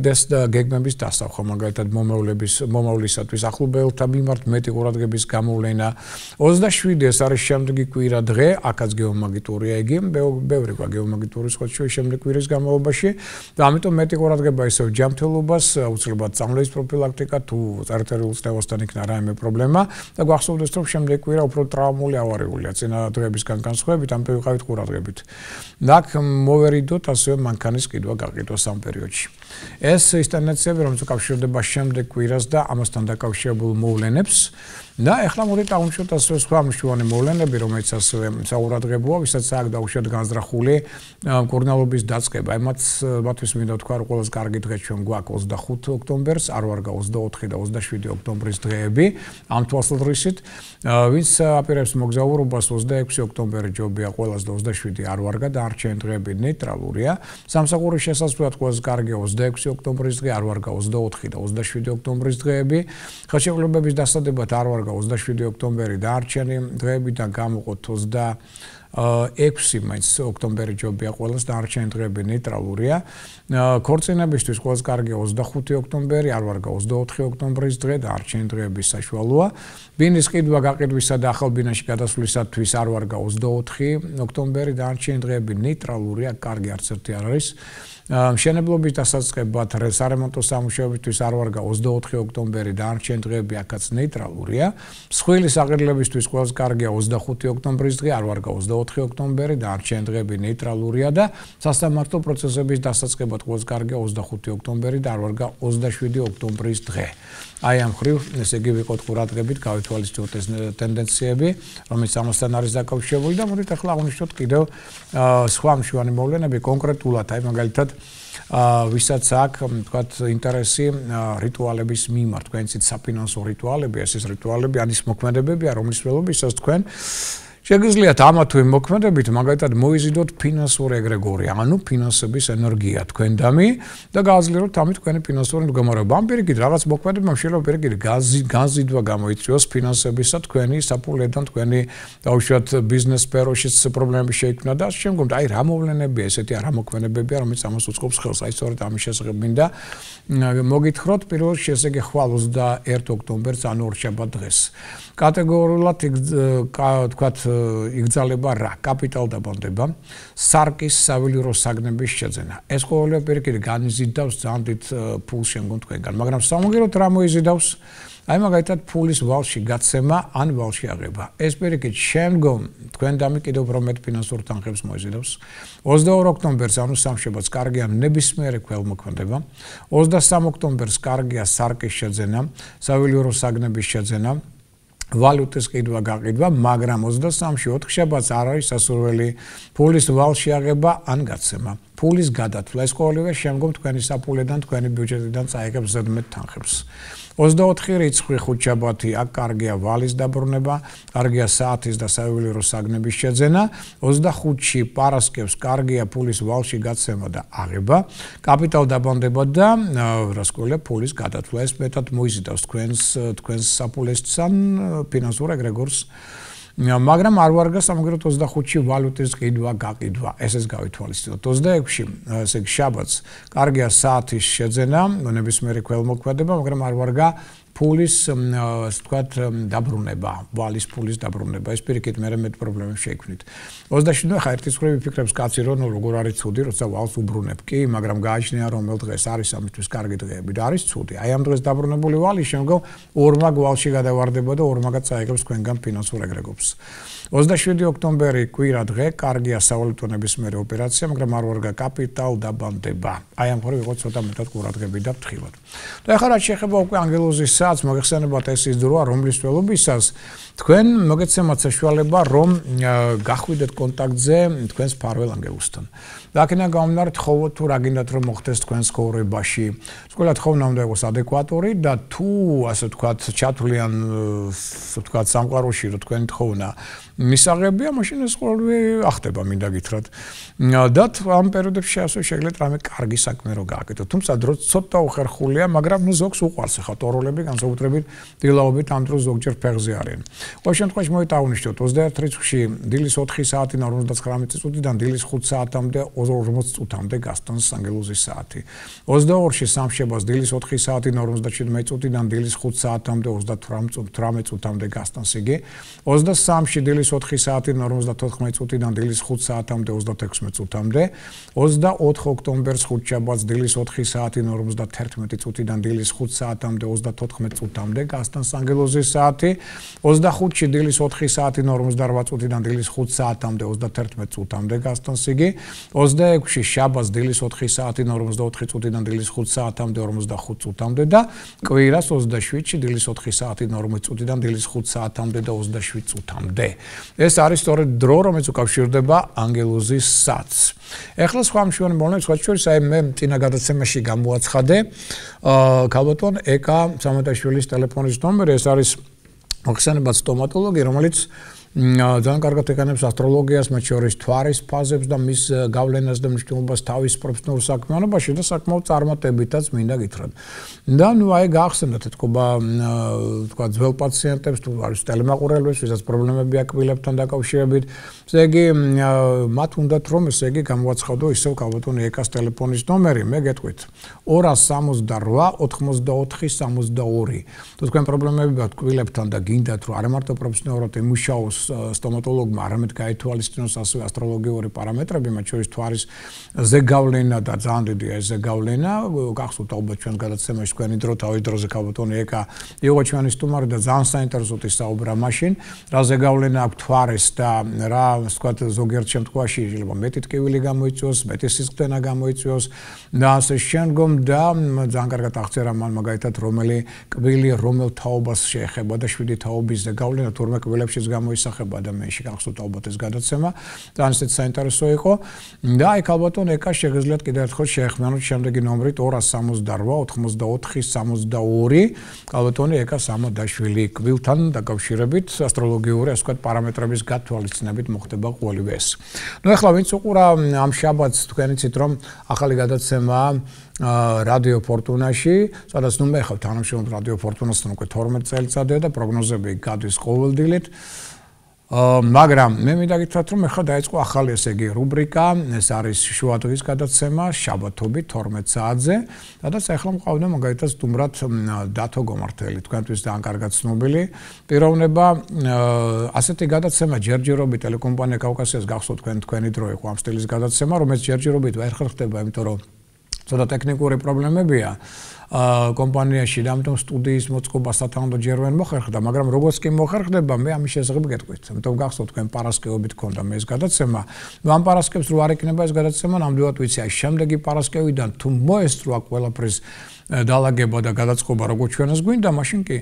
გეგმების დასახვა, მაგალითად მომავლისათვის ახლობელთა მიმართ მეტი ყურადღების გამოვლენა. 27 ეს არის შემდეგი კვირა დღე, აქაც გეომაგიტურია იგი, ბევრი ყვა გეომაგიტური სხვა შემდეგ კვირის განმავლობაში და ამიტომ მეტი ყურადღება ისევ ჯანმრთელობას, აუცილებლად წამლების პროფილაქტიკა თუ არტერიულ წნევასთან იქნა რაიმე პრობლემა და გვახსოვდეს რომ შემდეგ კვირა უფრო ტრავმული ავარიულია წინა დღეებისგან განსხვავებით, ამიტომ ვიყავით ყურადღებით. აქ მოვერიდოთ ასევე მანქანის კიდვა გაყიდვას ამ პერიოდში. ეს ის ტენდენციები, რომელიც უკავშირდება შემდეგ კვირას და ამასთან დაკავშირებულ მოვლენებს. და ეხლა მოდით აღვნიშნოთ ასევე სხვა მნიშვნელოვანი მოვლენები, რომელიც ასევე საყურადღებოა, ვისაც აქ დაუშვათ განზრახული მკურნალობის დაწყება. მათთვის მინდა ვთქვა, რომ ყველაზე კარგი დღე ჩვენ გვაქვს 25 ოქტომბერს, არ ვარგა 24 და 27 ოქტომბრის დღეები, ამ თვალსაზრისით, ვინც აპირებს მოგზაურობას 26 ოქტომბერი ჯობია ყველას და 27 არ ვარგა და არჩევნი დღეები ნეიტრალურია. სამსახურის შესასვლელად ყველაზე კარგია 26 ოქტომბრის დღე, არ ვარგა 24 და 27 ოქტომბრის დღეები. ხელშეკრულებების დასადებად არ ვარგა 27 ოქტომბერი და არჩევნი დღეებიდან გამოყოთ 26 მაინც ოქტომბერი ჯობია ყველას და არჩევნი დღეები ნეიტრალურია. ქორწინებისთვის ყველაზე კარგია 25 ოქტომბერი, არ ვარგა 24 ოქტომბრის დღე და არჩევნი დღეები საშუალოა. ბინის ყიდვა გაყიდვისა და ახალ ბინაში გადასვლისათვის არ ვარგა 24 ოქტომბერი და არჩევნი დღეები ნეიტრალურია, კარგი არც ერთი არ არის. მშენებლობის დასაწყებად სარემონტო სამუშაოებისთვის არ ვარგა 24 ოქტომბერი და არჩევნი დღეები აქაც ნეიტრალურია. მსხვილი საყიდლებისთვის ყველაზე კარგია 25 ოქტომბრის დღე, არ ვარგა 24 ოქტომბერი და არჩევნი დღეები ნეიტრალურია და სასამართლო პროცესების დასაწყებად ყველაზე კარგია 25 ოქტომბერი და არ ვარგა 27 ოქტომბრის დღე. აი ამ ხრივ, ესე იგი ვიყოთ ყურადღებით, გავითვალისწინოთ ეს ტენდენციები, რომელიც ამასთან არის დაკავშირებული და მოდით ახლა აღვნიშნოთ კიდევ სხვა მნიშვნელოვანი მოვლენები კონკრეტულად, აი მაგალითად ვისაც აქ თქვათ ინტერესი რიტუალების მიმართ, თქვენ იცით საფინანსო რიტუალები, ეს რიტუალები ან ის მოქმედებებია, რომლის ველობისას თქვენ შეგიძლიათ ამა თუ იმ მოქმედებით მაგალითად მოიზიდოთ ფინანსური ეგრეგორია, ანუ ფინანსების ენერგია თქვენდამი და გააძლიეროთ ამით თქვენი ფინანსური მდგომარეობა. ამ პირიქით რაღაც მოქმედებამ შეიძლება პირიქით განზიდვა გამოიწვიოს ფინანსებისა თქვენი საფულედან თქვენი დაუშვათ ბიზნეს სფეროშიც პრობლემები შეიქმნა და შემდგომ აი რა მოვლენებია ესეთი რა მოქმედებებია, რომელიც ამას უწყობს ხელს. აი სწორედ ამის შესახებ მინდა მოგითხროთ პირველ შესაგი ხვალ 21 ოქტომბერს ანუ ორშაბათ დღეს. კატეგორიულად თქვათ იგზალება რა კაპიტალ დაბანდება, სარკის საველირო საგნების შეძენა. ეს ყოველივე პირიქით განიზიდავს ძალიან დიდ ფულს შემდგომ თქვენგან, მაგრამ სამაგიეროდ რა მოიზიდავს? აი მაგალითად ფულის ვალში გაცემა ან ვალში აღება. ეს პირიქით შემდგომ თქვენდამი კიდევ უფრო მეტ ფინანსურ თანხებს მოიზიდავს. 22 ოქტომბერს ანუ სამშაბათს კარგია ნებისმიერი ქველმოქმედება. 23 ოქტომბერს კარგია სარკის შეძენა, საველირო საგნების შეძენა. ვალუტის ყიდვა გაყიდვა, მაგრამ 23-ში 4 შაბათს არ არის სასურველი ფულის ვალში აღება ან გაცემა. ფულის გადათვლა ეს ყოველივე შემდგომ თქვენი საფულედან, თქვენი ბიუჯეტიდან წაიღებს ზედმეტ თანხებს. 24 რიცხვი ხუთშაბათი აქ კარგია ვალის დაბრუნება, კარგია საათის და საველირო საგნების შეძენა. 25-ში პარასკევს კარგია ფულის ვალში გაცემა და აღება, კაპიტალ დაბანდება და რასკოლე ფულის გადათვლა. ეს მეტად მოიზიდავს თქვენს საფულესთან ფინანსურ ეგრეგორს. მაგრამ არ ვარგა სამაგიეროდ 25-ში ვალუტის ყიდვა გაყიდვა. ესეც გავითვალისწინოთ. 26-ში ესე იგი შაბათს კარგია საათის შეძენა, ნებისმიერი ქველმოქმედება, მაგრამ არ ვარგა ფულის თქვათ დაბრუნება, ვალის ფულის დაბრუნება. ეს პირიქით მე მეტ პრობლემებს შეიქმნით. 27-ში ხა ერთის ხრივ ვიფიქრებს კაცი რომ როგორ არის ცუდი, როცა ვალს უბრუნებ. კი, მაგრამ გააჩნია რომელ დღეს არის ამისთვის კარგი დღეები და არის ცუდი. აი ამ დღეს დაბრუნებული ვალი შემდგომ ორმაგ ვალში გადავარდება და ორმაგად წაიღებს თქვენგან ფინანსურ ეგრეგორს. 27 ოქტომბერი კვირა დღე, კარგია სავალუტო ნებისმიერი ოპერაცია, მაგრამ არ ვარგა კაპიტალ დაბანდება. აი ამ ხრივ ვიყოთ ცოტა მეტად ყურადღებით და ფრთხილად. და ახლა რაც შეეხება უკვე ანგელოზისაც, მოგეხსენებათ ეს ის დროა, რომლის ველობისას თქვენ მოგეცემათ საშუალება, რომ გახვიდეთ კონტაქტზე თქვენს ფარველ ანგელოზთან. და აქედან გამომდინარე, თხოვოთ თუ რა გინდათ რომ მოხდეს თქვენს ცხოვრებაში. ყველა თხოვნა უნდა იყოს ადეკვატური და თუ ასე ვთქვათ, ჩათვლიან ვთქვათ სამყაროში, რომ თქვენი თხოვნა მისაღებია, მაშინ ეს ყოველივე ახდება, მინდა გითხრათ. და ამ პერიოდებში ასე შეგიძლიათ რამე კარგი საქმე რო გააკეთოთ. თუმცა დრო ცოტა უხერხულია, მაგრამ ნუ ზოგს უყვარს ახლა ტოროლები განსაკუთრებით დილაობით ამ დროს ზოგჯერ ფეხზე არიან. ყოველ შემთხვევაში მოვიტავნიშნოთ 21 რიცხვში დილის 4 საათიდან 59 წუთიდან დილის 5 საათამდე 40 წუთამდე გასტანს ანგელოზის საათი. 22-ში სამშაბათს დილის 4 საათიდან 57 წუთიდან დილის 5 საათამდე 38 წუთამდე გასტანს იგი. 23-ში დილის 4 საათიდან 54 წუთიდან დილის 5 საათამდე 36 წუთამდე. 24 ოქტომბერს ხუთშაბათს დილის 4 საათიდან 51 წუთიდან დილის 5 საათამდე 34 წუთამდე გასტანს ანგელოზის საათი. 25-ში დილის 4 საათიდან 48 წუთიდან დილის 5 საათამდე 31 წუთამდე გასტანს იგი. 26-ში შაბათს დილის 4 საათიდან 44 წუთიდან დილის 5 საათამდე 45 წუთამდე და კვირას 27-ში დილის 4 საათიდან 40 წუთიდან დილის 5 საათამდე და 27 წუთამდე. ეს არის სწორედ დრო, რომელიც უკავშირდება ანგელოზის საათს. ეხლა სხვა მშვენი მოვლენებს სხვა შორის აი მე წინა გადაცემაში გამოაცხადე ქალბატონ ეკა სამათაშვილის ტელეფონის ნომერი, ეს არის მოხსენებად სტომატოლოგი, რომელიც ძალიან კარგად ეკანებს ასტროლოგიას, მათ შორის თვარის ფაზებს და მის გავლენას და მნიშვნელობას თავის პროფესიულ საქმიანობაში და საკმაოდ წარმატებითაც მინდა გითხრათ. და ნუ აი გაახსენდათ ეთქობა თქვა ძველ პაციენტებს თუ არის ტელემაყურებლებს, ვისაც პრობლემები აქვს კბილებთან დაკავშირებით. ესე იგი მათ უნდათ რომ ესე იგი გამოაცხადო ისევ ქალბატონი ეკას ტელეფონის ნომერი, მე გეტყვით 268 84 62. თუ თქვენ პრობლემები აქვს კბილებთან და გინდათ რომ არა მარტო პროფესიონალურად იმუშაოს სტომატოლოგმა, არამედ გაითვალისწინოს ასევე ასტროლოგიური პარამეტრები, მათ შორის თვარის ზეგავლენა და ძალიან დიდია ეს ზეგავლენა. გახსოვთ ალბათ ჩვენ გადაცემაში თქვენი დრო თავის დროზე ქალბატონი ეკა იყო ჩვენი სტუმარი და ძალიან საინტერესოდ ისაუბრა მაშინ, რა ზეგავლენა აქვს თვარის და რა ვთქვათ ზოგიერთ შემთხვევაში შეიძლება მეტი ტკივილი გამოიწვიოს, მეტი სისხლდენა გამოიწვიოს და ასე შემდგომ და ძალიან კარგად აღწერა მან მაგალითად რომელი კბილი რომელ თაობას შეეხება და 7 თაობის ზეგავლენა თურმე კბილებშიც გამოისახება ადამიანში გახსოვთ ალბათ ეს გადაცემა ძალიან ისეთ საინტერესო იყო და აი ქალბატონ ეკა შეგეძლიათ კიდევ ერთხელ შეეხმიანოთ შემდეგი ნომრით 268 84 62 ქალბატონი ეკა სამადაშვილი კბილთან დაკავშირებით ასტროლოგიური ასე ვთქვათ პარამეტრების გათვალისწინებით მოხდება ყოველივე ეს. ნუ ეხლა ვინც უყურა ამ შაბათს თქვენ იცით რომ ახალი გადაცემაა რადიო ფორტუნაში, სადაც ნუ მე ხავ თანამშრომლობ რადიო ფორტუნასთან უკვე 12 წელიწადია და პროგნოზები გადის ყოველდილით. მაგრამ მე მინდა გითხრათ რომ ახლა დაიწყო ახალი ესე იგი რუბრიკა, ეს არის შუადღის გადაცემა შაბათობით 12 საათზე, სადაც ახლა მყავდა მაგალითად სტუმრად დათო გომართელი, თქვენთვის ძალიან კარგად ცნობილი პიროვნება. ასეთი გადაცემა ჯერჯერობით ტელეკომპანია კავკასიას გახსოვთ თქვენი დრო იყო ამ სტილის გადაცემა, რომელიც ჯერჯერობით ვერ ხერხდება, იმიტომ რომ ცოტა ტექნიკური პრობლემებია კომპანიაში და ამიტომ სტუდიის მოწყობა სათანადო ჯერ ვერ მოხერხდა, მაგრამ როგორც კი მოხერხდება, მე ამის შესახებ გეტყვით. ამიტომ გახსოვთ თქვენ პარასკევობით ქონდა მე ეს გადაცემა. ამ პარასკევს რო არ იქნება ეს გადაცემა, ნამდვილად ვიცი, აი შემდეგი პარასკევიდან თუ მოესწრო ყველაფრის დალაგება და გადაწყობა როგორც ჩვენას გვინდა, მაშინ კი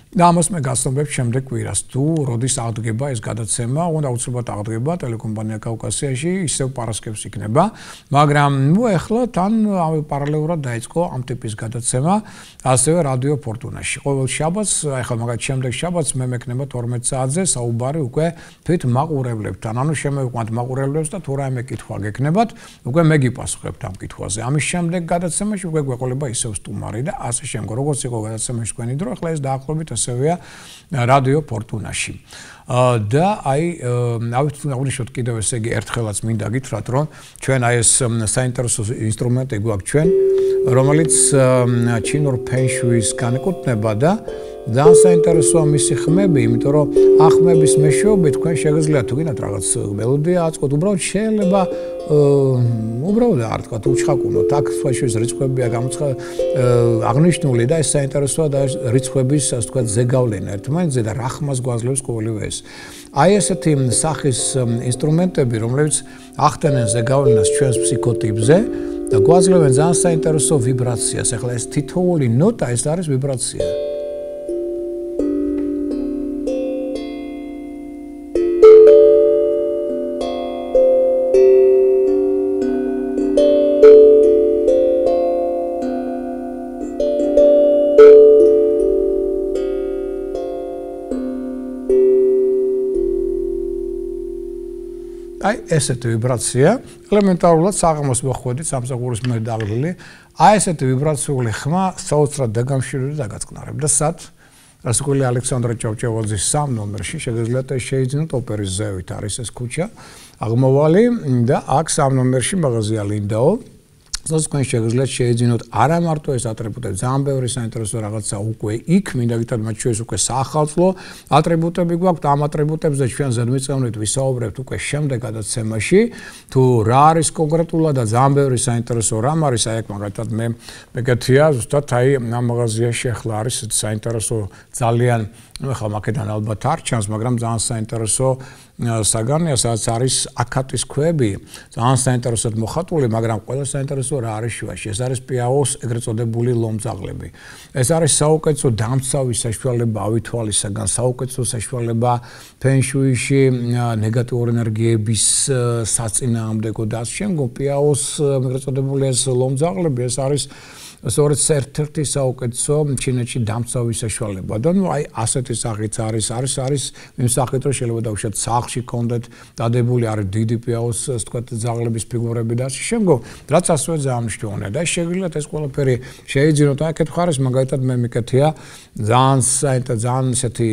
და ამას მე გასწავლებ შემდეგ კვირას. თუ როდის აღდგება ეს გადაცემა, უნდა უცებად აღდგება ტელეკომპანია კავკასიაში, ისევ პარასკევს იქნება, მაგრამ ნუ ეხლა თან პარალელურად დაიწყო ამ ტიპის გადაცემა, ასევე რადიო ფორტუნაში. ყოველ შაბათს, ეხლა მაგათ შემდეგ შაბათს მე მექნება 12 საათზე საუბარი უკვე თვით მაყურებლებთან. ანუ შემოვიყვანთ მაყურებლებს და თუ რაიმე კითხვა გექნებათ, უკვე მე გიპასუხებთ ამ კითხვაზე. ამის შემდეგ გადაცემაში უკვე გვეყოლება ისევ სტუმარი და ასე შემდგომ. როგორც იყო გადაცემაში თქვენი დრო, ეხლა ეს დაახლოებით ასევეა რადიო ფორტუნაში. და აი აღნიშნოთ კიდევ ესე იგი ერთხელაც მინდა გითხრათ რომ ჩვენ აი ეს საინტერესო ინსტრუმენტი გვაქვს ჩვენ რომელიც ჩინურ ფენშუის განეკუთვნება და ძალიან საინტერესოა მისი ხმები, იმიტომ რომ ახმების მეშვეობით თქვენ შეგიძლიათ თუ გინდათ რაღაც მელოდია აწყოთ, უბრალოდ შეიძლება უბრალოდ არ თქვა უჩხაკუნოთ, აქ სხვაშორის რიცხვებია აღნიშნული და ეს საინტერესოა და რიცხვების ასე თქვა ზეგავლენა ერთმანეთზე და რა ხმას გვაძლევს ყოველივე ეს. აი ესეთი სახის ინსტრუმენტები, რომლებიც ახდენენ ზეგავლენას ჩვენს ფსიქოტიპზე და გვაძლევენ ძალიან საინტერესო ვიბრაციას. ახლა ეს თითოეული ნოტა ეს არის ვიბრაცია. აი ესეთი ვიბრაცია, ელემენტარულად საღამოს მოხვედით სამსახურის მიერ დაღლილი, აი ესეთი ვიბრაციული ხმა საოცრად დაგამშვიდობდა და დაგაწყნარებდა სად? რასკული ალექსანდრე ჭავჭავაძის 3 ნომერში შეგიძლიათ შეიძინოთ ოპერის ზევით არის ეს ქუჩა, აღმოვალი და აქ 3 ნომერში მაღაზია ლინდაო. Თქვენ შეგიძლიათ შეიძინოთ არა მარტო ეს ატრიბუტები, ძალიან ბევრი საინტერესო რაღაცა უკვე იქ, მინდა გითხრათ მათ შორის უკვე საახალწლო ატრიბუტები გვაქვთ, ამ ატრიბუტებზე ჩვენ ზედმიწევნით ვისაუბრებთ უკვე შემდეგ გადაცემაში, თუ რა არის კონკრეტულად და ძალიან ბევრი საინტერესო რამ არის, აი აქ მაგალითად მე მეკეთია, ზუსტად აი ამ მაღაზიაში ახლა არის საინტერესო ძალიან ახლა მაგედან ალბათ არ ჩანს, მაგრამ ძალიან საინტერესო საგანია, სადაც არის აკატის ქვები, ძალიან საინტერესოდ მოხატული, მაგრამ ყველა საინტერესო რა არის შუაში. ეს არის პიაოს ეგრეთ წოდებული ლომძაღლები. ეს არის საუკეთესო დამცავის საშუალება ავითვალისაგან, საუკეთესო საშუალება ფენშუიში ნეგატიური ენერგიების საწინააღმდეგო და ამ შემდგომ პიაოს ეგრეთ წოდებული ეს ლომძაღლები, ეს არის სწორედ ერთ-ერთი საუკეთესო ჩინეთში დამცავის საშუალება. და ნუ აი ასეთი სახით არის იმ სახით რომ შეიძლება დავუშვათ სახლში კონდეთ დადებული არის დიდი პიაოს თქვათ ძაღლების ფიგურები და ასე შემდგომ, რაც ასევე ძალიან მნიშვნელოვანია და შეგვიძლიათ ეს ყველაფერი შეიძინოთ. აი აქეთ მხარეს მაგალითად მე მიკეთია ძალიან ესეთი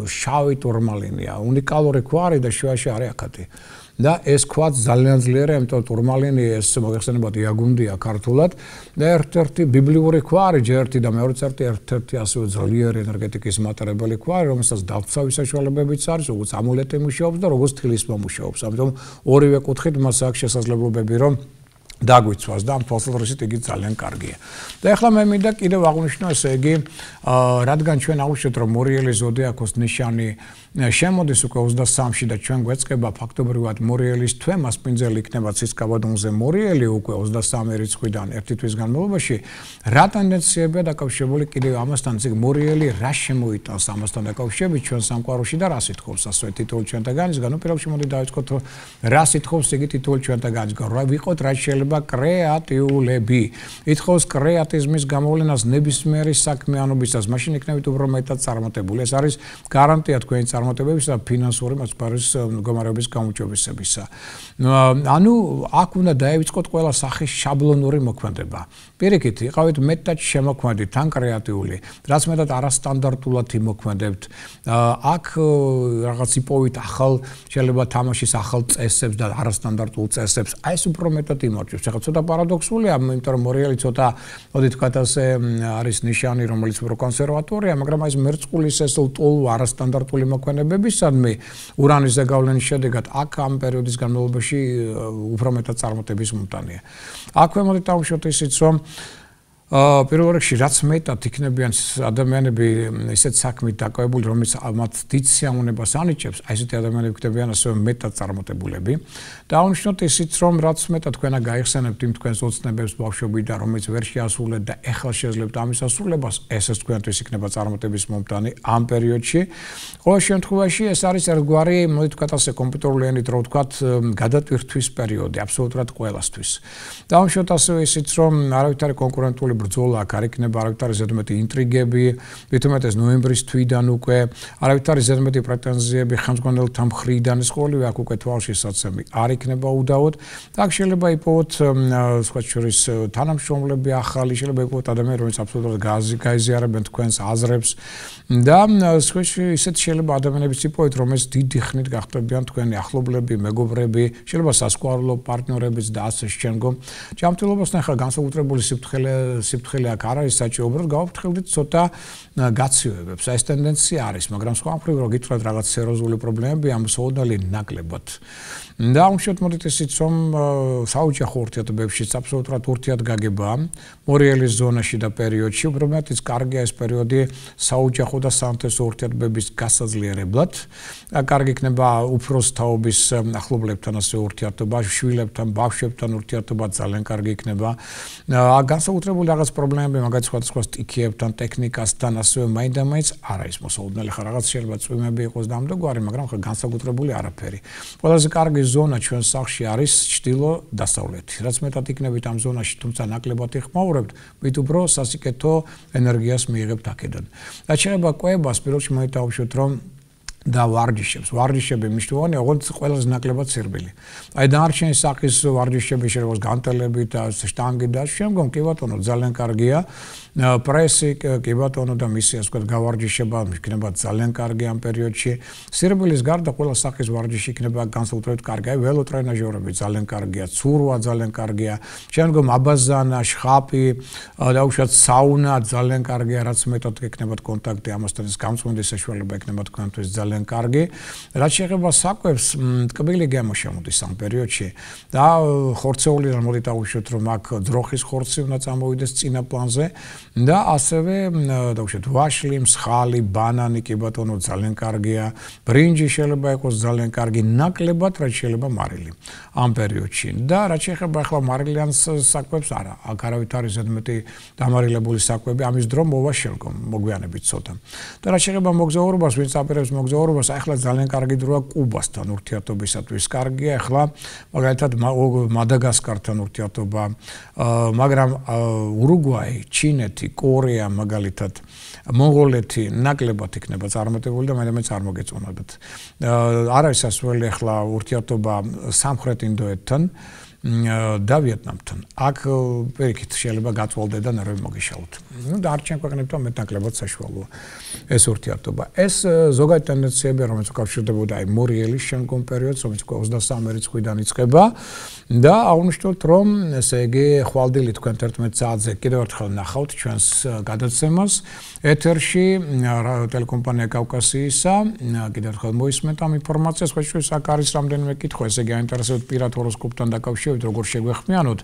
შავი ტურმალინია, უნიკალური ქვარი და შუაში არის აკატი. და ეს ქვაც ძალიან ძლიერია, იმიტომ რომ ტურმალინი ეს მოგეხსენებათ იაგუნდია ქართულად და ერთ-ერთი ბიბლიური ქვარი, ჯერ-ერთი და მეორე წერტი ერთ-ერთი ასევე ძლიერი ენერგეტიკის მატარებელი ქვარი, რომელსაც დავცავის საშუალებებიც არის, როგორც ამულეტი მუშაობს და როგორც თილისმა მუშაობს. ამიტომ ორივე კუთხით მას აქვს შესაძლებლობები, რომ დაგვიცვას და ამ თვალსაზრისით იგი ძალიან კარგია. და ახლა მე მინდა კიდევ აღვნიშნო, ესე იგი, რადგან ჩვენ აღვნიშნეთ, რომ მორიელის ზოდიაქოს ნიშანი შემოდის უკვე 23-ში და ჩვენ გვეწყება ფაქტობრივად მორიელის თვე, მასპინძელი იქნება ცისკაბადონზე მორიელი უკვე 23 რიცხვიდან 1 თვის განმავლობაში, რა ტენდენციებია დაკავშირებული კიდევ ამასთან, ისე მორიელი რა შემოიტანს ამასთან დაკავშირებით ჩვენ სამყაროში და რა სიტყვობს ასე თითოეულ ჩვენთაგანისგან. ნუ პირველში მოდი დავიწყოთ, რა სიტყვობს იგი თითოეულ ჩვენთაგანისგან, რა ვიყოთ, რა შეიძლება კრეატიულები. ითხოვს კრეატიზმის გამოვლენას ნებისმიერი საქმიანობისას, მაშინ იქნებით უფრო მეტად წარმატებული. ეს არის გარანტია თქვენი წარმატებების და ფინანსური მასპარის მდგომარეობის გამოჩვენებისა. ანუ აქ უნდა დაივიწყოთ ყველა სახის შაბლონური მოქმედება. პირიქით, იყავით მეტად შემოქმედი, თან კრეატიული, რაც მეტად არასტანდარტულად იმოქმედებთ. აქ რაღაც იპოვით ახალ შეიძლება თამაშის ახალ წესებს და არასტანდარტულ წესებს. აი ეს უფრო მეტად იმარჯვებს. ეხლა ცოტა პარადოქსულია, იმიტომ რომ მორიელი ცოტა, მოდი თქვათ ასე, არის ნიშანი, რომელიც უფრო კონსერვატორია, მაგრამ აი ეს მერწყულის ეს ლტოლვა არასტანდარტული მოქმედებებისადმი ურანის ზეგავლენის შედეგად აქ ამ პერიოდის განმავლობაში უფრო მეტად წარმატების მომტანია. აქვე მოდი დავუშვათ ისიც, რომ პირველ რიგში რაც მეტად იქნებიან ადამიანები ისეთ საქმით დაკავებული, რომელიც მათ დიდ სიამოვნებას ანიჭებს, აი ესეთი ადამიანები იქნებიან ასევე მეტად წარმატებულები. და აღნიშნოთ ისიც, რომ რაც მეტად თქვენ გაიხსენებთ იმ თქვენს ოცნებებს ბავშვობიდან, რომელიც ვერ შეასრულეთ და ეხლა შეძლებთ ამის ასრულებას, ესეც თქვენთვის იქნება წარმატების მომტანი ამ პერიოდში. ყოველ შემთხვევაში ეს არის ერთგვარი, მოდი თქვათ ასე, კომპიუტერული ენით რო ვთქვათ, გადატვირთვის პერიოდი აბსოლუტურად ყველასთვის. და აღნიშნოთ ასევე ისიც, რომ არავითარი კონკურენტული ბრძოლა აქ არ იქნება, არავითარი ზედმეტი ინტრიგები, მithumetes ნოემბრის თვიდან უკვე არავითარი ზედმეტი პრეტენზიები ხელმძღვანელთა მხრიდან, ეს ყოველივე აქ უკვე თვალშისაცემი არ იქნება უდაოდ. და აქ შეიძლება იპოვოთ სხვა შორის თანამშრომლები ახალი, შეიძლება იპოვოთ ადამიანები, რომლებიც აბსოლუტურად გაიზიარებენ თქვენს აზრებს და სხვა ისეთ შეიძლება ადამიანებიც იპოვოთ, რომელიც დიდი ხნით გახდებიან თქვენი ახლობლები, მეგობრები, შეიძლება სასქუარულო პარტნიორებიც და ასე შემდგომ. ჯანმრთელობასთან ახლა განსაკუთრებული სიფრთხილე აქ არ არის საჭირო, უბრალოდ გავაფრთხილდით ცოტა გაცივებებს. ეს ტენდენცია არის, მაგრამ სხვა მხრივ რო გითხრათ რაღაც სერიოზული პრობლემები ამ საუდალი ნაკლებად. და უშუალოდ მოდით ისიც, რომ საოჯახო ურთიერთობებშიც აბსოლუტურად ურთიერთგაგება მორიელის ზონაში და პერიოდში, უბრალოდ ის კარგია ეს პერიოდი საოჯახო და საინტერესო ურთიერთობების გასაძლიერებლად. კარგი იქნება უფროს თაობის ახლობლებთან ასე ურთიერთობა, შვილებთან, ბავშვებთან ურთიერთობა ძალიან კარგი იქნება. განსაკუთრებული რაღაც პრობლემები, მაგალითად სხვადასხვა სტიქიებთან, ტექნიკასთან, ასევე მაინდა-მაინც არ არის მოსაუბრებელი. ხა რაღაც შეიძლება წვიმები იყოს და ამდაგვარი, მაგრამ ხა განსაკუთრებული არაფერი. ყველაზე კარგი ზონა ჩვენ სახლში არის ჩრდილო-დასავლეთი. რაც მეტად იქნებით ამ ზონაში, თუმცა ნაკლებად იხმაურებთ, მით უფრო სასიკეთო ენერგიას მიიღებთ აქედან. და შეიძლება კვებას პირველში მოიტავშოთ, რომ და ვარჯიშებს. ვარჯიშები მნიშვნელოვანია, როგორც ყველაზე ნაკლებად სირბილი. აი დანარჩენი სახის ვარჯიშები შეიძლება განტელებით და შტანგით და შემდგომ კი ბატონო ძალიან კარგია. პრესი კი ბატონო და მისი ასე ვთქვათ გავარჯიშება იქნება ძალიან კარგი ამ პერიოდში. სირბილის გარდა ყველა სახის ვარჯიში იქნება განსაკუთრებით კარგი. აი ველოტრენაჟორები ძალიან კარგია, ცურვა ძალიან კარგია. შემდგომ აბაზანა, შხაპი, დაუშვათ საუნა ძალიან კარგია, რაც მეტად იქნებათ კონტაქტი ამასთან ის გამწვენდის საშუალება იქნება თქვენთვის ძალიან კარგი. რაც შეეხება საკვებს, ტკბილი გემო შემოდის ამ პერიოდში და ხორცეულიდან მოდით აუშვათ რომ აქ ძროხის ხორცი უნდა წამოვიდეს წინა პლანზე და ასევე დაუშვათ ვაშლი, მსხალი, ბანანი კი ბატონო ძალიან კარგია. ბრინჯი შეიძლება იყოს ძალიან კარგი, ნაკლებად რაც შეიძლება მარილი ამ პერიოდში. და რაც შეეხება ახლა მარილიან საკვებს არა, აქ არავით არის ზედმეტი დამარილებული საკვები, ამის დრო მოვა შემდგომ მოგვიანებით ცოტა. და რაც შეეხება მოგზაურობას, ვინც აპირებს მოგზაურობას, ახლა ძალიან კარგი დროა კუბასთან ურთიერთობისათვის. კარგია ახლა მაგალითად მადაგასკართან ურთიერთობა, მაგრამ ურუგვაი, ჩინეთი, კორეა მაგალითად, მონღოლეთი ნაკლებად იქნება წარმატებული და მე წარმოგეწონებათ. არ არის ასველი ახლა ურთიერთობა სამხრეთ ინდოეთთან და ვიეტნამთან. აქ პირიქით შეიძლება გაწვალდე და ნერვები მოგიშალოთ. ნუ დარჩენ ქვეყნებთან მეტნაკლებად საშუალოა ეს ურთიერთობა. ეს ზოგადი ტენდენციები, რომელიც უკავშირდებოდა აი მორიელის შემდგომ პერიოდს, რომელიც 23 რიცხვიდან იწყება და აღნიშნოთ, რომ ესე იგი ხვალდილი თქვენ 11 საათზე კიდევ ერთხელ ნახავთ ჩვენს გადაცემას ეთერში ტელეკომპანია კავკასიისა. კიდევ ერთხელ მოისმენთ ამ ინფორმაციას, ხოჭვის აქ არის რამდენიმე კითხვა, ესე იგი აინტერესებთ პირად ჰოროსკოპთან დაკავშირებით, როგორ შეგვეხმიანოთ.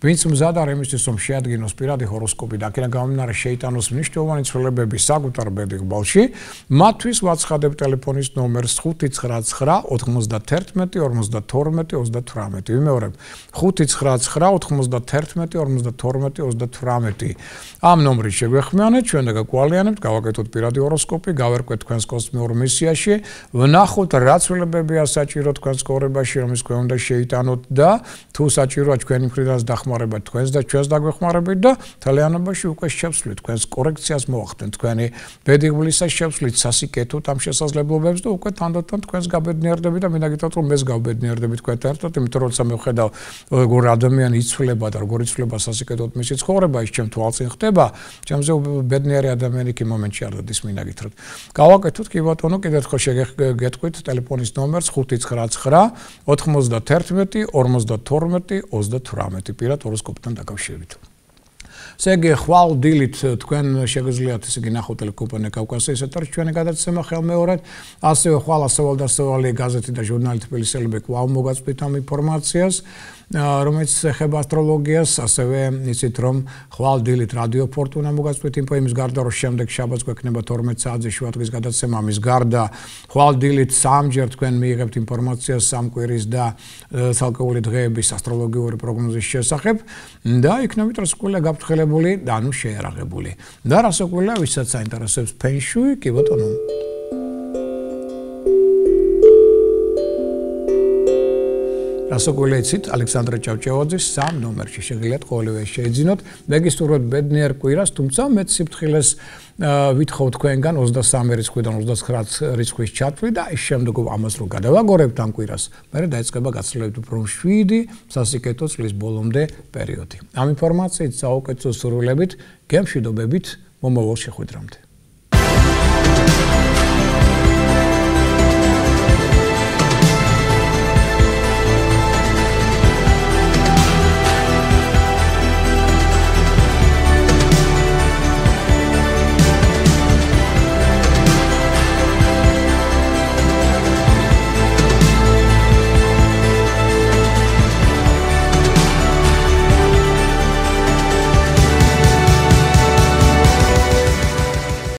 ვინც მზად არის იმისთვის, რომ შეადგინოს პირადი ჰოროსკოპი და აქედან გამომდინარე შეიტანოს მნიშვნელოვანი ცვლილებები საკუთარ ბედი ყბალში, მათთვის ვაცხადებ ტელეფონის ნომერს 599 91 52 38. ვიმეორებ 599 91 52 38. ამ ნომრით შეგვეხმიანეთ, ჩვენ და გაკვალიანებთ, გავაკეთოთ პირადი ჰოროსკოპი, გავერკვეთ თქვენს კოსმიურ მისიაში, ვნახოთ რა ცვლილებებია საჭირო თქვენს ცხოვრებაში, რომლის თქვენ უნდა შეიტანოთ და თუ საჭიროა ჩვენი მხრიდანაც დახმარება თქვენს და ჩვენს დაგვეხმარებით და თალიანობაში უკვე შევსვლით თქვენს კორექციას მოახდენთ თქვენი ბედიღბლისას შევსვლით სასიკეთოდ ამ შესაძლებლობებს და უკვე თანდათან თქვენს გაბედნიერდებით და მინდა გითხრათ რომ ეს გავბედნიერდებით თქვენთან ერთად, იმიტომ რომ როცა მე ვხედავ როგორ ადამიანი იცვლება და როგორ იცვლება სასიკეთოდ მისი ცხოვრება, ის ჩემ თვალწინ ხდება, ჩემზე ბედნიერი ადამიანი კი მომენტში არ დადის, მინდა გითხრათ. გავაკეთოთ კი ბატონო, კიდევ ერთხელ შეგეთქვით ტელეფონის ნომერს 599 91 52 38 პირად ჰოროსკოპთან დაკავშირებით. ესე იგი ხვალ-დილით თქვენ შეგვიძლიათ ესე იგი ნახოთ ტელეკომპანია კავკასიის ეთერში ჩვენი გადაცემა ხელმეორედ, ასევე ხვალ ასევალ-დასევალი გაზეთი და ჟურნალი თბილისელები კვლავ მოგაწვით ამ ინფორმაციას, რომელიც ეხება ასტროლოგიას, ასევე იცით რომ ხვალ-დილით რადიო ფორტუნა მოგაწვით ინფო, იმის გარდა რომ შემდეგ შაბათს გვექნება 12 საათზე შუადღის გადაცემა, ამის გარდა ხვალ-დილით სამჯერ თქვენ მიიღებთ ინფორმაციას სამკვირის და ცალკეული დღეების ასტროლოგიური პროგნოზის შესახებ და იქნებით რასაკვირველია გაფრთხილებული და ანუ შეიარაღებული. და რასაკვირველია ვისაც საინტერესებს ფენშუი, კი ბატონო. რასაკვირველია იცით, ალექსანდრე ჭავჭავაძის 3 ნომერში შეგიძლიათ ყოველივე შეიძინოთ. მეგისურვებთ ბედნიერ კვირას, თუმცა მეც სიფრთხილეს ვითხოვ თქვენგან 23 რიცხვიდან 29 რიცხვის ჩათვლით და ის შემდეგ ამას რო გადავაგორებთ ამ კვირას, მერე დაიწყება გაცილებით უფრო მშვიდი სასიკეთო წლის ბოლომდე პერიოდი. ამ ინფორმაციით საუკეთესო სურვილებით, გემშვიდობებით, მომავალ შეხვედრამდე.